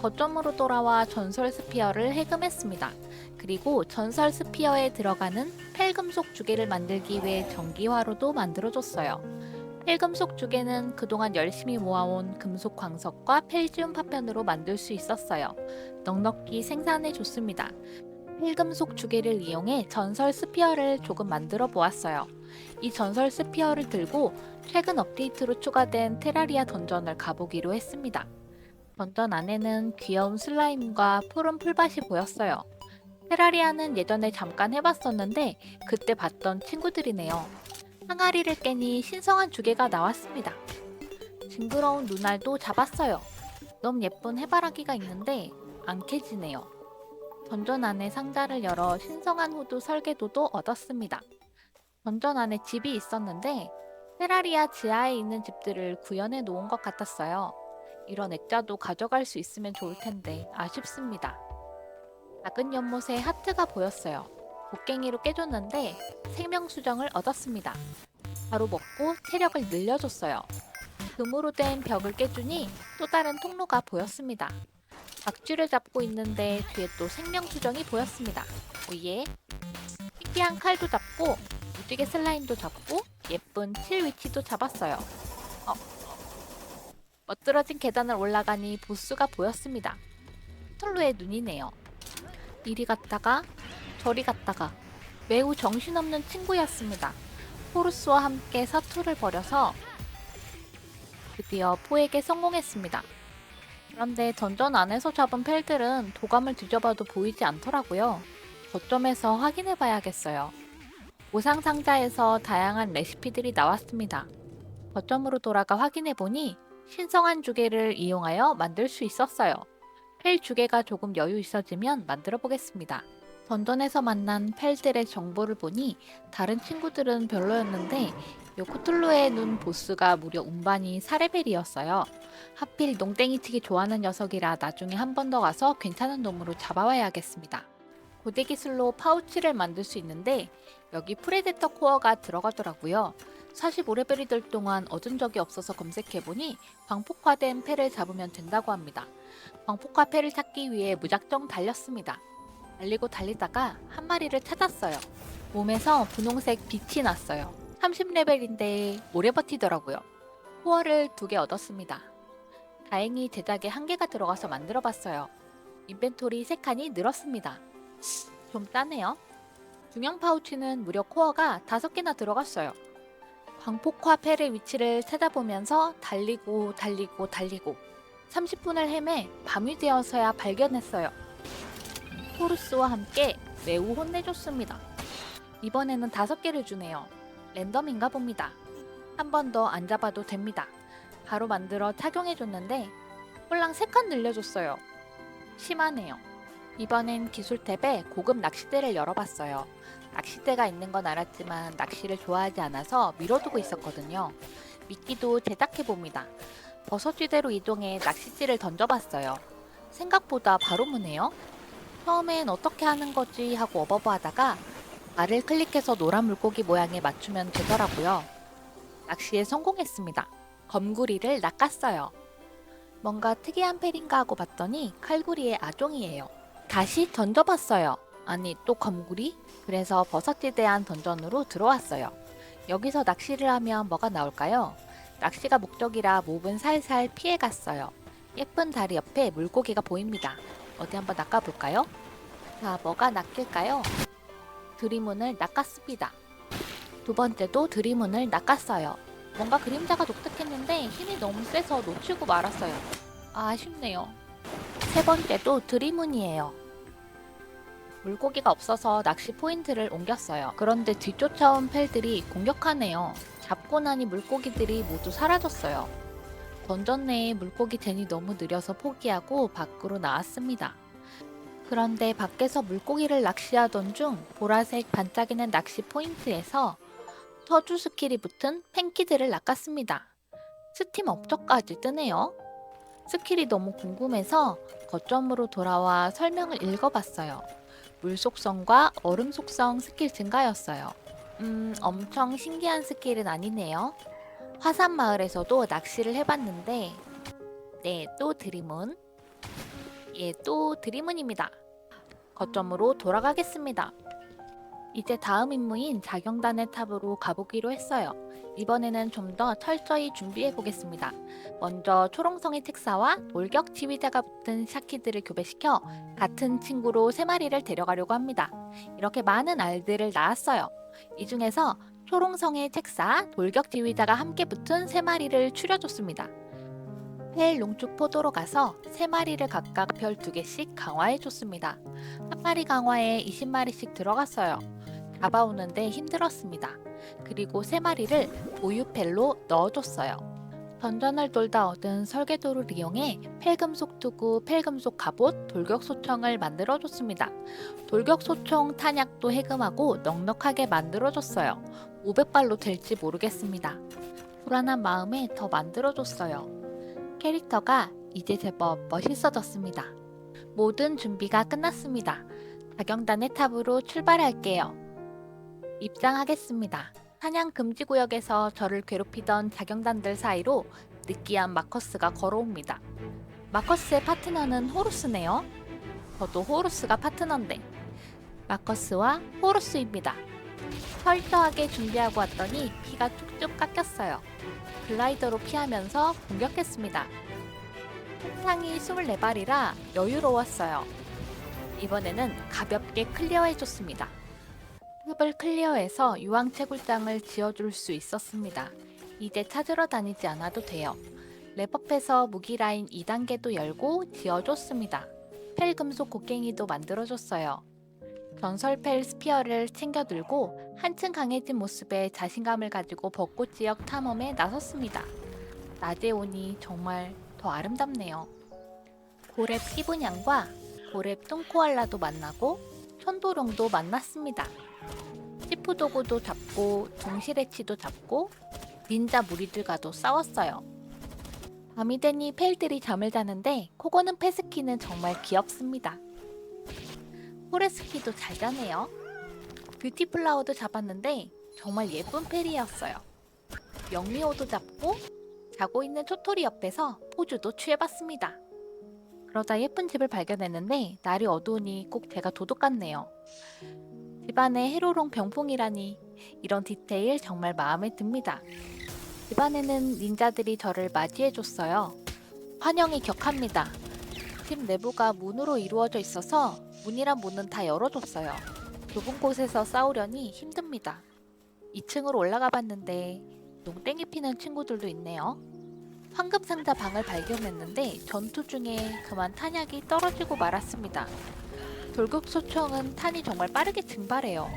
거점으로 돌아와 전설 스피어를 해금했습니다. 그리고 전설 스피어에 들어가는 펠 금속 주개를 만들기 위해 전기화로도 만들어줬어요. 펠 금속 주개는 그동안 열심히 모아온 금속 광석과 펠지움 파편으로 만들 수 있었어요. 넉넉히 생산해줬습니다. 펠금속 주개를 이용해 전설 스피어를 조금 만들어 보았어요. 이 전설 스피어를 들고 최근 업데이트로 추가된 테라리아 던전을 가보기로 했습니다. 던전 안에는 귀여운 슬라임과 푸른 풀밭이 보였어요. 테라리아는 예전에 잠깐 해봤었는데 그때 봤던 친구들이네요. 항아리를 깨니 신성한 주개가 나왔습니다. 징그러운 눈알도 잡았어요. 너무 예쁜 해바라기가 있는데 안 캐지네요. 던전 안에 상자를 열어 신성한 후드 설계도도 얻었습니다. 던전 안에 집이 있었는데 테라리아 지하에 있는 집들을 구현해 놓은 것 같았어요. 이런 액자도 가져갈 수 있으면 좋을 텐데 아쉽습니다. 작은 연못에 하트가 보였어요. 곡괭이로 깨줬는데 생명 수정을 얻었습니다. 바로 먹고 체력을 늘려줬어요. 금으로 된 벽을 깨주니 또 다른 통로가 보였습니다. 박쥐를 잡고 있는데 뒤에 또 생명 수정이 보였습니다. 오예! 희귀한 칼도 잡고 무지개 슬라임도 잡고 예쁜 칠 위치도 잡았어요. 멋들어진 계단을 올라가니 보스가 보였습니다. 톨루의 눈이네요. 이리 갔다가 저리 갔다가 매우 정신없는 친구였습니다. 호루스와 함께 사투를 벌여서 드디어 포에게 성공했습니다. 그런데 던전 안에서 잡은 펠들은 도감을 뒤져봐도 보이지 않더라고요. 거점에서 확인해 봐야겠어요. 보상 상자에서 다양한 레시피들이 나왔습니다. 거점으로 돌아가 확인해 보니 신성한 주개를 이용하여 만들 수 있었어요. 펠 주개가 조금 여유 있어지면 만들어 보겠습니다. 던전에서 만난 펠들의 정보를 보니 다른 친구들은 별로였는데 요코툴루의 눈 보스가 무려 운반이 4레벨이었어요. 하필 농땡이치기 좋아하는 녀석이라 나중에 한 번 더 가서 괜찮은 놈으로 잡아와야겠습니다. 고대 기술로 파우치를 만들 수 있는데 여기 프레데터 코어가 들어가더라고요. 45레벨이 될 동안 얻은 적이 없어서 검색해보니 광폭화된 펠을 잡으면 된다고 합니다. 광폭화 펠을 찾기 위해 무작정 달렸습니다. 달리고 달리다가 한 마리를 찾았어요. 몸에서 분홍색 빛이 났어요. 30레벨인데 오래 버티더라고요. 코어를 2개 얻었습니다. 다행히 제작에 한계가 들어가서 만들어봤어요. 인벤토리 3칸이 늘었습니다. 좀 따네요. 중형 파우치는 무려 코어가 5개나 들어갔어요. 광폭화 펠의 위치를 찾아보면서 달리고 30분을 헤매 밤이 되어서야 발견했어요. 호루스와 함께 매우 혼내줬습니다. 이번에는 5개를 주네요. 랜덤인가 봅니다. 한 번 더 안 잡아도 됩니다. 바로 만들어 착용해줬는데 홀랑 3칸 늘려줬어요. 심하네요. 이번엔 기술 탭에 고급 낚싯대를 열어봤어요. 낚싯대가 있는 건 알았지만 낚시를 좋아하지 않아서 미뤄두고 있었거든요. 미끼도 제작해봅니다. 버섯지대로 이동해 낚싯질을 던져봤어요. 생각보다 바로 무네요. 처음엔 어떻게 하는 거지 하고 어버버 하다가 알을 클릭해서 노란 물고기 모양에 맞추면 되더라고요. 낚시에 성공했습니다. 검구리를 낚았어요. 뭔가 특이한 펠인가 하고 봤더니 칼구리의 아종이에요. 다시 던져봤어요. 아니 또 검구리? 그래서 버섯지대한 던전으로 들어왔어요. 여기서 낚시를 하면 뭐가 나올까요? 낚시가 목적이라 몹은 살살 피해갔어요. 예쁜 다리 옆에 물고기가 보입니다. 어디 한번 낚아볼까요? 자, 뭐가 낚일까요? 드리문을 낚았습니다. 2번째도 드리문을 낚았어요. 뭔가 그림자가 독특했는데 힘이 너무 세서 놓치고 말았어요. 아쉽네요. 3번째도 드리문이에요. 물고기가 없어서 낚시 포인트를 옮겼어요. 그런데 뒤쫓아온 펠들이 공격하네요. 잡고 나니 물고기들이 모두 사라졌어요. 던전 내에 물고기 젠이 너무 느려서 포기하고 밖으로 나왔습니다. 그런데 밖에서 물고기를 낚시하던 중 보라색 반짝이는 낚시 포인트에서 터주 스킬이 붙은 팬키드를 낚았습니다. 스팀 업적까지 뜨네요. 스킬이 너무 궁금해서 거점으로 돌아와 설명을 읽어봤어요. 물 속성과 얼음 속성 스킬 증가였어요. 엄청 신기한 스킬은 아니네요. 화산 마을에서도 낚시를 해봤는데 네, 또 드리문. 예, 또 드리문입니다. 거점으로 돌아가겠습니다. 이제 다음 임무인 자경단의 탑으로 가보기로 했어요. 이번에는 좀 더 철저히 준비해보겠습니다. 먼저 초롱성의 특사와 돌격 지휘자가 붙은 샤키들을 교배시켜 같은 친구로 3마리를 데려가려고 합니다. 이렇게 많은 알들을 낳았어요. 이 중에서 초롱성의 책사, 돌격 지휘자가 함께 붙은 3마리를 추려줬습니다. 펠 농축 포도로 가서 3마리를 각각 별 2개씩 강화해줬습니다. 한 마리 강화에 20마리씩 들어갔어요. 잡아오는데 힘들었습니다. 그리고 3마리를 보유펠로 넣어줬어요. 던전을 돌다 얻은 설계도를 이용해 펠금속 투구, 펠금속 갑옷, 돌격소총을 만들어줬습니다. 돌격소총 탄약도 해금하고 넉넉하게 만들어줬어요. 500발로 될지 모르겠습니다. 불안한 마음에 더 만들어줬어요. 캐릭터가 이제 제법 멋있어졌습니다. 모든 준비가 끝났습니다. 자경단의 탑으로 출발할게요. 입장하겠습니다. 사냥 금지 구역에서 저를 괴롭히던 자경단들 사이로 느끼한 마커스가 걸어옵니다. 마커스의 파트너는 호루스네요. 저도 호루스가 파트너인데 마커스와 호루스입니다. 철저하게 준비하고 왔더니 피가 쭉쭉 깎였어요. 글라이더로 피하면서 공격했습니다. 총상이 24발이라 여유로웠어요. 이번에는 가볍게 클리어해줬습니다. 흡을 클리어해서 유황채굴장을 지어줄 수 있었습니다. 이제 찾으러 다니지 않아도 돼요. 랩업해서 무기라인 2단계도 열고 지어줬습니다. 펠 금속 곡괭이도 만들어줬어요. 전설 펠 스피어를 챙겨 들고 한층 강해진 모습에 자신감을 가지고 벚꽃 지역 탐험에 나섰습니다. 낮에 오니 정말 더 아름답네요. 고렙 피부냥과 고렙 뚱코알라도 만나고 천도룡도 만났습니다. 시프도구도 잡고 둥실해치도 잡고 닌자 무리들과도 싸웠어요. 밤이 되니 펠들이 잠을 자는데 코고는 페스키는 정말 귀엽습니다. 호레스키도 잘 자네요. 뷰티플라워도 잡았는데 정말 예쁜 펠이었어요. 영미호도 잡고 자고 있는 초토리 옆에서 포즈도 취해봤습니다. 그러다 예쁜 집을 발견했는데 날이 어두우니 꼭 제가 도둑 같네요. 집안에 해로롱 병풍이라니 이런 디테일 정말 마음에 듭니다. 집안에는 닌자들이 저를 맞이해줬어요. 환영이 격합니다. 집 내부가 문으로 이루어져 있어서 문이란 문은 다 열어줬어요. 좁은 곳에서 싸우려니 힘듭니다. 2층으로 올라가 봤는데 농땡이 피는 친구들도 있네요. 황금상자 방을 발견했는데 전투 중에 그만 탄약이 떨어지고 말았습니다. 돌격소총은 탄이 정말 빠르게 증발해요.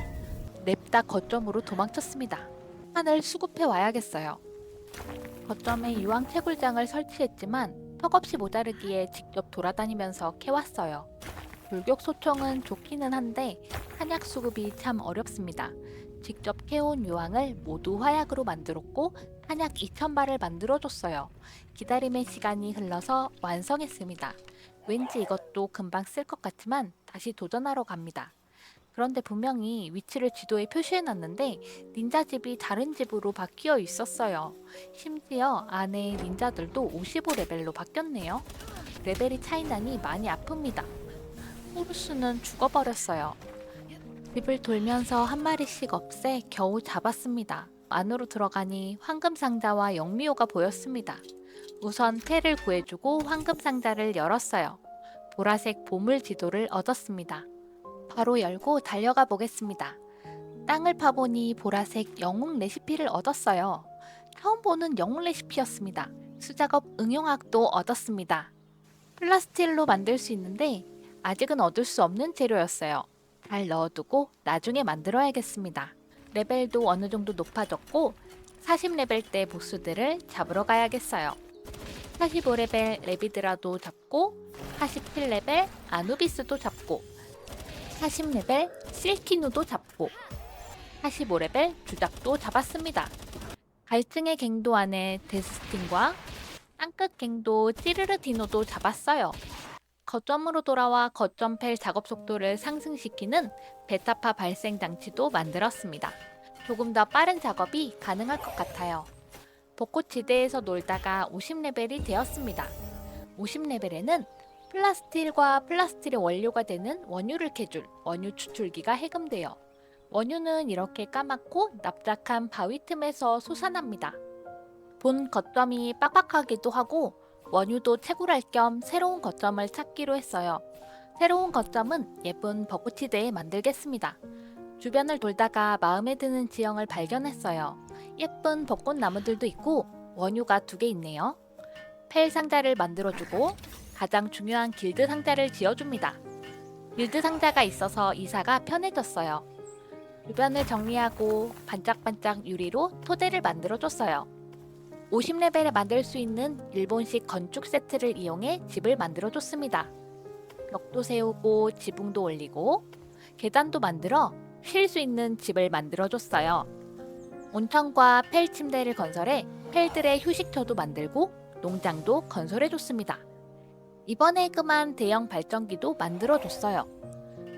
냅다 거점으로 도망쳤습니다. 탄을 수급해 와야겠어요. 거점에 유황 채굴장을 설치했지만 턱없이 모자르기에 직접 돌아다니면서 캐왔어요. 돌격소총은 좋기는 한데 탄약 수급이 참 어렵습니다. 직접 캐온 유황을 모두 화약으로 만들었고 탄약 2000발을 만들어줬어요. 기다림의 시간이 흘러서 완성했습니다. 왠지 이것도 금방 쓸 것 같지만 다시 도전하러 갑니다. 그런데 분명히 위치를 지도에 표시해놨는데 닌자 집이 다른 집으로 바뀌어 있었어요. 심지어 안에 닌자들도 55레벨로 바뀌었네요. 레벨이 차이나니 많이 아픕니다. 호루스는 죽어버렸어요. 집을 돌면서 한 마리씩 없애 겨우 잡았습니다. 안으로 들어가니 황금상자와 영미호가 보였습니다. 우선 패를 구해주고 황금상자를 열었어요. 보라색 보물 지도를 얻었습니다. 바로 열고 달려가 보겠습니다. 땅을 파보니 보라색 영웅 레시피를 얻었어요. 처음 보는 영웅 레시피였습니다. 수작업 응용학도 얻었습니다. 플라스틸로 만들 수 있는데 아직은 얻을 수 없는 재료였어요. 잘 넣어두고 나중에 만들어야겠습니다. 레벨도 어느 정도 높아졌고 40레벨 때 보스들을 잡으러 가야겠어요. 45레벨 레비드라도 잡고 47레벨 아누비스도 잡고 40레벨 실키누도 잡고 45레벨 주작도 잡았습니다. 갈증의 갱도 안에 데스틴과 땅끝 갱도 찌르르 디노도 잡았어요. 거점으로 돌아와 거점 펠 작업 속도를 상승시키는 베타파 발생 장치도 만들었습니다. 조금 더 빠른 작업이 가능할 것 같아요. 벚꽃 지대에서 놀다가 50레벨이 되었습니다. 50레벨에는 플라스틸과 플라스틸의 원료가 되는 원유를 캐줄 원유 추출기가 해금돼요. 원유는 이렇게 까맣고 납작한 바위 틈에서 솟아납니다. 본 거점이 빡빡하기도 하고 원유도 채굴할 겸 새로운 거점을 찾기로 했어요. 새로운 거점은 예쁜 벚꽃지대에 만들겠습니다. 주변을 돌다가 마음에 드는 지형을 발견했어요. 예쁜 벚꽃나무들도 있고 원유가 2개 있네요. 펠 상자를 만들어주고 가장 중요한 길드 상자를 지어줍니다. 길드 상자가 있어서 이사가 편해졌어요. 주변을 정리하고 반짝반짝 유리로 토대를 만들어줬어요. 50레벨에 만들 수 있는 일본식 건축 세트를 이용해 집을 만들어줬습니다. 벽도 세우고 지붕도 올리고 계단도 만들어 쉴 수 있는 집을 만들어줬어요. 온천과 펠 침대를 건설해 펠들의 휴식처도 만들고 농장도 건설해줬습니다. 이번에 그만 대형 발전기도 만들어줬어요.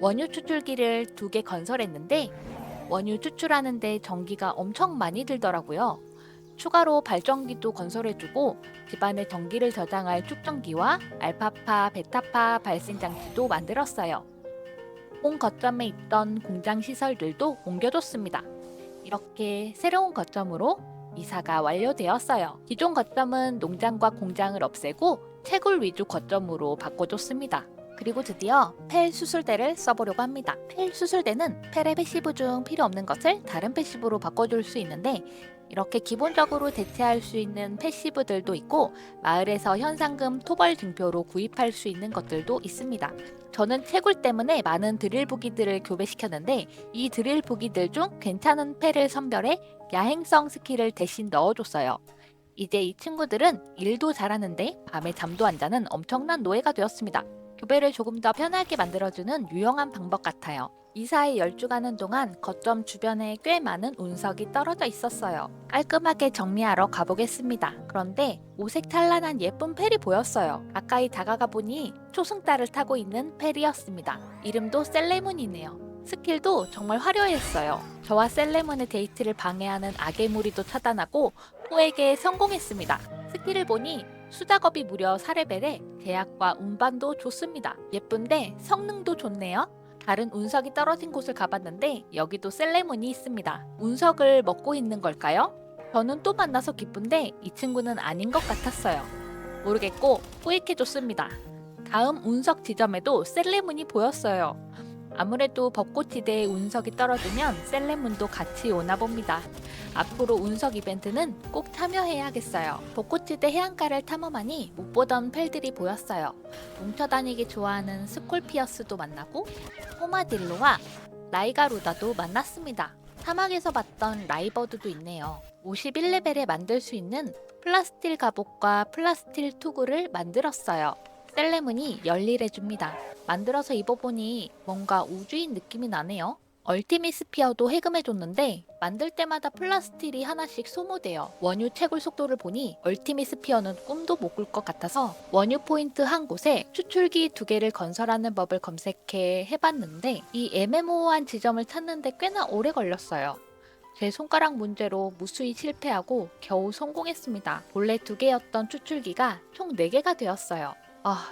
원유 추출기를 2개 건설했는데 원유 추출하는데 전기가 엄청 많이 들더라고요. 추가로 발전기도 건설해주고 집안에 전기를 저장할 축전기와 알파파, 베타파 발생 장치도 만들었어요. 본 거점에 있던 공장 시설들도 옮겨줬습니다. 이렇게 새로운 거점으로 이사가 완료되었어요. 기존 거점은 농장과 공장을 없애고 채굴 위주 거점으로 바꿔줬습니다. 그리고 드디어 펠 수술대를 써보려고 합니다. 펠 수술대는 펠의 패시브 중 필요 없는 것을 다른 패시브로 바꿔줄 수 있는데 이렇게 기본적으로 대체할 수 있는 패시브들도 있고 마을에서 현상금 토벌 증표로 구입할 수 있는 것들도 있습니다. 저는 채굴 때문에 많은 드릴 부기들을 교배시켰는데 이 드릴 부기들 중 괜찮은 펠을 선별해 야행성 스킬을 대신 넣어줬어요. 이제 이 친구들은 일도 잘하는데 밤에 잠도 안 자는 엄청난 노예가 되었습니다. 교배를 조금 더 편하게 만들어주는 유용한 방법 같아요. 이사에 열중하는 동안 거점 주변에 꽤 많은 운석이 떨어져 있었어요. 깔끔하게 정리하러 가보겠습니다. 그런데 오색 찬란한 예쁜 펠이 보였어요. 가까이 다가가 보니 초승달을 타고 있는 펠이었습니다. 이름도 셀레문이네요. 스킬도 정말 화려했어요. 저와 셀레문의 데이트를 방해하는 악의 무리도 차단하고 포에게 성공했습니다. 스킬을 보니 수작업이 무려 4레벨에 제약과 운반도 좋습니다. 예쁜데 성능도 좋네요. 다른 운석이 떨어진 곳을 가봤는데 여기도 셀레몬이 있습니다. 운석을 먹고 있는 걸까요? 저는 또 만나서 기쁜데 이 친구는 아닌 것 같았어요. 모르겠고 뿌익해줬습니다. 다음 운석 지점에도 셀레몬이 보였어요. 아무래도 벚꽃지대에 운석이 떨어지면 셀레몬도 같이 오나 봅니다. 앞으로 운석 이벤트는 꼭 참여해야겠어요. 벚꽃지대 해안가를 탐험하니 못 보던 펠들이 보였어요. 뭉쳐다니기 좋아하는 스콜피어스도 만나고 포마딜로와 라이가루다도 만났습니다. 사막에서 봤던 라이버드도 있네요. 51레벨에 만들 수 있는 플라스틸 갑옷과 플라스틸 투구를 만들었어요. 셀레문이 열일해줍니다. 만들어서 입어보니 뭔가 우주인 느낌이 나네요. 얼티밋 스피어도 해금해줬는데 만들 때마다 플라스틸이 하나씩 소모돼요. 원유 채굴 속도를 보니 얼티밋 스피어는 꿈도 못 꿀 것 같아서 원유 포인트 한 곳에 추출기 2개를 건설하는 법을 검색해 해봤는데 이 애매모호한 지점을 찾는데 꽤나 오래 걸렸어요. 제 손가락 문제로 무수히 실패하고 겨우 성공했습니다. 본래 2개였던 추출기가 총 4개가 되었어요.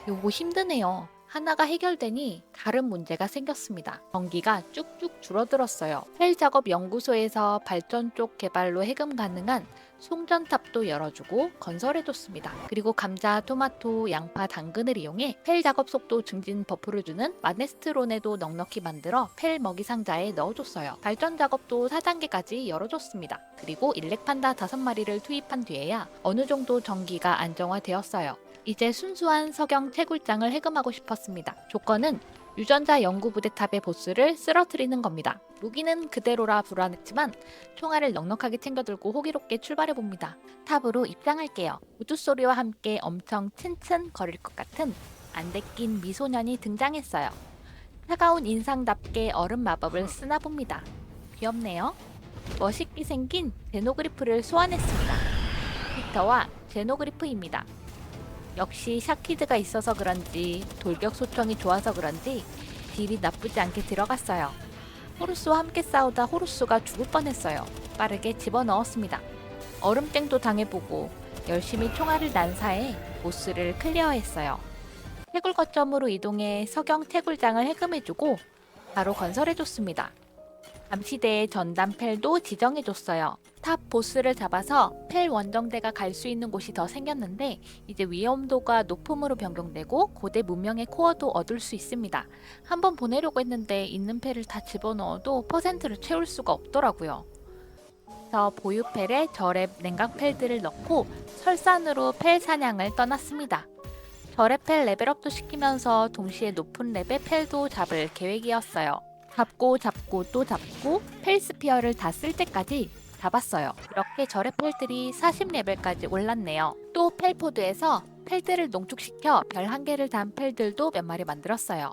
요거 힘드네요. 하나가 해결되니 다른 문제가 생겼습니다. 전기가 쭉쭉 줄어들었어요. 헬 작업 연구소에서 발전 쪽 개발로 해금 가능한 송전탑도 열어주고 건설해줬습니다. 그리고 감자, 토마토, 양파, 당근을 이용해 펠 작업 속도 증진 버프를 주는 마네스트론에도 넉넉히 만들어 펠 먹이 상자에 넣어줬어요. 발전 작업도 4단계까지 열어줬습니다. 그리고 일렉판다 5마리를 투입한 뒤에야 어느 정도 전기가 안정화되었어요. 이제 순수한 석영 채굴장을 해금하고 싶었습니다. 조건은 유전자 연구부대 탑의 보스를 쓰러뜨리는 겁니다. 무기는 그대로라 불안했지만 총알을 넉넉하게 챙겨들고 호기롭게 출발해봅니다. 탑으로 입장할게요. 우두소리와 함께 엄청 츤츤 거릴 것 같은 안데낀 미소년이 등장했어요. 차가운 인상답게 얼음 마법을 쓰나 봅니다. 귀엽네요. 멋있게 생긴 제노그리프를 소환했습니다. 빅터와 제노그리프입니다. 역시 샤키드가 있어서 그런지 돌격 소총이 좋아서 그런지 딜이 나쁘지 않게 들어갔어요. 호루스와 함께 싸우다 호루스가 죽을 뻔했어요. 빠르게 집어넣었습니다. 얼음땡도 당해보고 열심히 총알을 난사해 보스를 클리어했어요. 채굴 거점으로 이동해 석영 채굴장을 해금해주고 바로 건설해줬습니다. 감시대의 전담 펠도 지정해줬어요. 탑 보스를 잡아서 펠 원정대가 갈 수 있는 곳이 더 생겼는데 이제 위험도가 높음으로 변경되고 고대 문명의 코어도 얻을 수 있습니다. 한번 보내려고 했는데 있는 펠을 다 집어넣어도 퍼센트를 채울 수가 없더라고요. 그래서 보유 펠에 절의 냉각 펠들을 넣고 설산으로 펠 사냥을 떠났습니다. 절의 펠 레벨업도 시키면서 동시에 높은 렙의 펠도 잡을 계획이었어요. 잡고 또 잡고 펠스피어를 다 쓸 때까지 잡았어요. 이렇게 절의 펠들이 40레벨까지 올랐네요. 또 펠포드에서 펠들을 농축시켜 별 1개를 단 펠들도 몇 마리 만들었어요.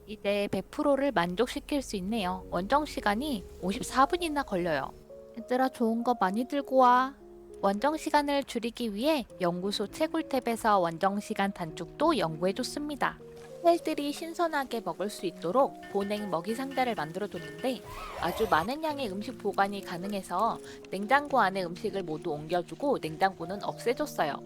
이제 100%를 만족시킬 수 있네요. 원정 시간이 54분이나 걸려요. 얘들아 좋은 거 많이 들고 와. 원정 시간을 줄이기 위해 연구소 채굴 탭에서 원정 시간 단축도 연구해줬습니다. 펠들이 신선하게 먹을 수 있도록 보냉 먹이 상자를 만들어줬는데 아주 많은 양의 음식 보관이 가능해서 냉장고 안에 음식을 모두 옮겨주고 냉장고는 없애줬어요.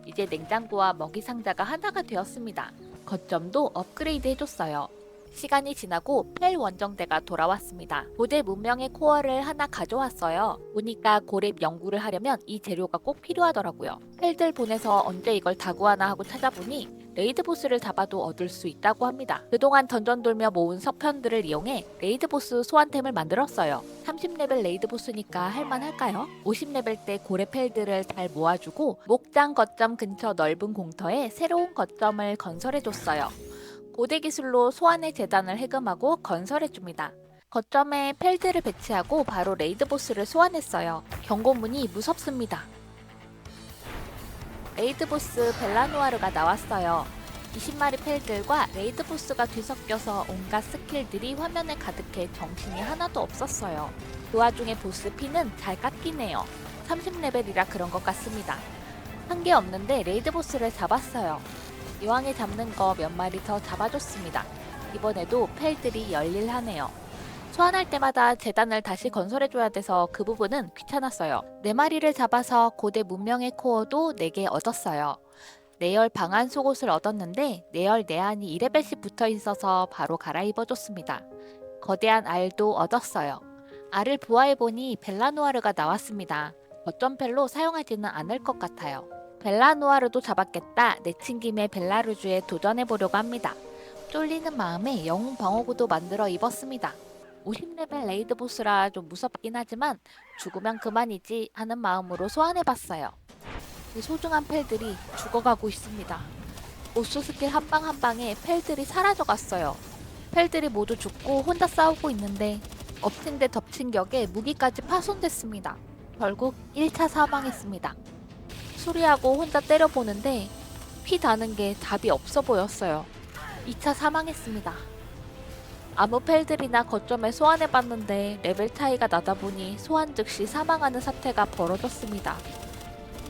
이제 냉장고와 먹이 상자가 하나가 되었습니다. 거점도 업그레이드 해줬어요. 시간이 지나고 펠 원정대가 돌아왔습니다. 고대 문명의 코어를 하나 가져왔어요. 보니까 고렙 연구를 하려면 이 재료가 꼭 필요하더라고요. 펠들 보내서 언제 이걸 다 구하나 하고 찾아보니 레이드 보스를 잡아도 얻을 수 있다고 합니다. 그동안 던전 돌며 모은 석편들을 이용해 레이드 보스 소환템을 만들었어요. 30레벨 레이드 보스니까 할만할까요? 50레벨 때 고래 펠들을 잘 모아주고 목장 거점 근처 넓은 공터에 새로운 거점을 건설해줬어요. 고대 기술로 소환의 재단을 해금하고 건설해줍니다. 거점에 펠들을 배치하고 바로 레이드 보스를 소환했어요. 경고문이 무섭습니다. 레이드 보스 벨라누아르가 나왔어요. 20마리 펠들과 레이드 보스가 뒤섞여서 온갖 스킬들이 화면에 가득해 정신이 하나도 없었어요. 그 와중에 보스 피는 잘 깎이네요. 30레벨이라 그런 것 같습니다. 한 게 없는데 레이드 보스를 잡았어요. 이왕에 잡는 거 몇 마리 더 잡아줬습니다. 이번에도 펠들이 열일하네요. 소환할 때마다 재단을 다시 건설해줘야 돼서 그 부분은 귀찮았어요. 4마리를 잡아서 고대 문명의 코어도 4개 얻었어요. 내열 방안 속옷을 얻었는데 내열 내안이 2레벨씩 붙어 있어서 바로 갈아입어줬습니다. 거대한 알도 얻었어요. 알을 부화해보니 벨라누아르가 나왔습니다. 거점펠로 사용하지는 않을 것 같아요. 벨라누아르도 잡았겠다 내친 김에 벨라루주에 도전해보려고 합니다. 쫄리는 마음에 영웅 방어구도 만들어 입었습니다. 50레벨 레이드 보스라 좀 무섭긴 하지만 죽으면 그만이지 하는 마음으로 소환해봤어요. 그 소중한 펠들이 죽어가고 있습니다. 보스 스킬 한 방 한 방에 펠들이 사라져갔어요. 펠들이 모두 죽고 혼자 싸우고 있는데 엎친 데 덮친 격에 무기까지 파손됐습니다. 결국 1차 사망했습니다. 수리하고 혼자 때려보는데 피 다는 게 답이 없어 보였어요. 2차 사망했습니다. 아무 펠들이나 거점에 소환해봤는데 레벨 차이가 나다 보니 소환 즉시 사망하는 사태가 벌어졌습니다.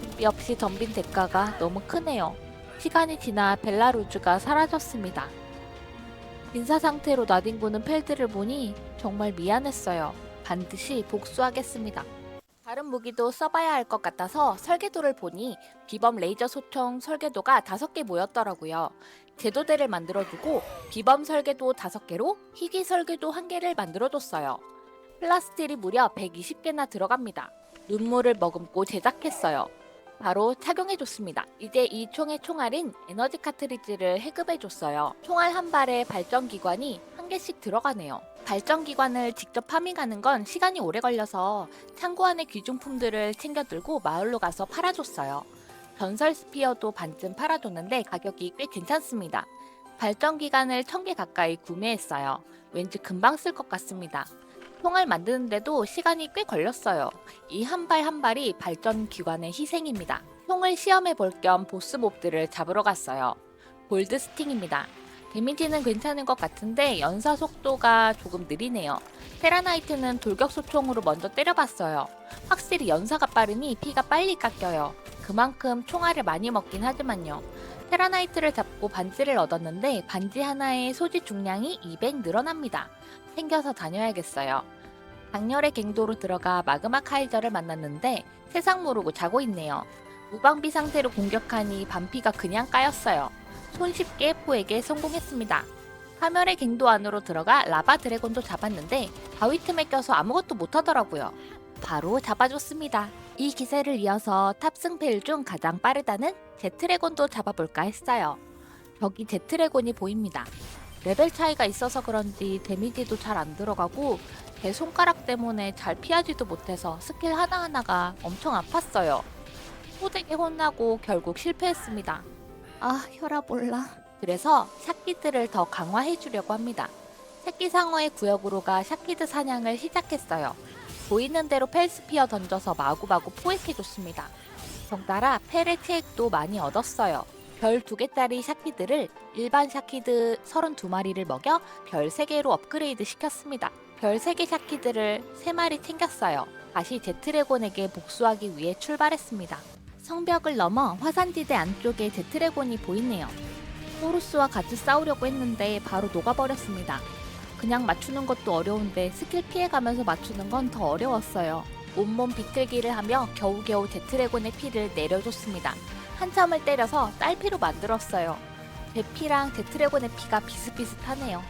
준비 없이 덤빈 대가가 너무 크네요. 시간이 지나 벨라루즈가 사라졌습니다. 빈사 상태로 나뒹구는 펠들을 보니 정말 미안했어요. 반드시 복수하겠습니다. 다른 무기도 써봐야 할 것 같아서 설계도를 보니 비범 레이저 소총 설계도가 5개 모였더라고요. 제도대를 만들어주고 비범 설계도 5개로 희귀 설계도 1개를 만들어줬어요. 플라스틸이 무려 120개나 들어갑니다. 눈물을 머금고 제작했어요. 바로 착용해줬습니다. 이제 이 총의 총알인 에너지 카트리지를 해급해줬어요. 총알 한 발에 발전기관이 1개씩 들어가네요. 발전기관을 직접 파밍하는 건 시간이 오래 걸려서 창고 안의 귀중품들을 챙겨 들고 마을로 가서 팔아줬어요. 전설 스피어도 반쯤 팔아줬는데 가격이 꽤 괜찮습니다. 발전기관을 1000개 가까이 구매했어요. 왠지 금방 쓸 것 같습니다. 총알 만드는데도 시간이 꽤 걸렸어요. 이 한 발 한 발이 발전기관의 희생입니다. 총을 시험해 볼 겸 보스 몹들을 잡으러 갔어요. 골드 스팅입니다. 데미지는 괜찮은 것 같은데 연사 속도가 조금 느리네요. 테라나이트는 돌격소총으로 먼저 때려봤어요. 확실히 연사가 빠르니 피가 빨리 깎여요. 그만큼 총알을 많이 먹긴 하지만요. 테라나이트를 잡고 반지를 얻었는데 반지 하나의 소지 중량이 200 늘어납니다. 챙겨서 다녀야겠어요. 강렬의 갱도로 들어가 마그마 카이저를 만났는데 세상 모르고 자고 있네요. 무방비 상태로 공격하니 반피가 그냥 까였어요. 손쉽게 포에게 성공했습니다. 파멸의 갱도 안으로 들어가 라바 드래곤도 잡았는데 바위 틈에 껴서 아무것도 못하더라고요. 바로 잡아줬습니다. 이 기세를 이어서 탑승 펠 중 가장 빠르다는 제트래곤도 잡아볼까 했어요. 저기 제트래곤이 보입니다. 레벨 차이가 있어서 그런지 데미지도 잘 안 들어가고 제 손가락 때문에 잘 피하지도 못해서 스킬 하나하나가 엄청 아팠어요. 호되게 혼나고 결국 실패했습니다. 아, 혈압 올라. 그래서 샤키드를 더 강화해주려고 합니다. 새끼 상어의 구역으로 가 샤키드 사냥을 시작했어요. 보이는 대로 펠스피어 던져서 마구마구 포획해줬습니다. 덩달아 펠의 체액도 많이 얻었어요. 별 2개짜리 샤키드를 일반 샤키드 32마리를 먹여 별 3개로 업그레이드 시켰습니다. 별 3개 샤키드를 3마리 챙겼어요. 다시 제트래곤에게 복수하기 위해 출발했습니다. 성벽을 넘어 화산지대 안쪽에 제트래곤이 보이네요. 호루스와 같이 싸우려고 했는데 바로 녹아버렸습니다. 그냥 맞추는 것도 어려운데 스킬 피해가면서 맞추는 건 더 어려웠어요. 온몸 비틀기를 하며 겨우겨우 제트래곤의 피를 내려줬습니다. 한참을 때려서 딸피로 만들었어요. 제 피랑 제트래곤의 피가 비슷비슷하네요.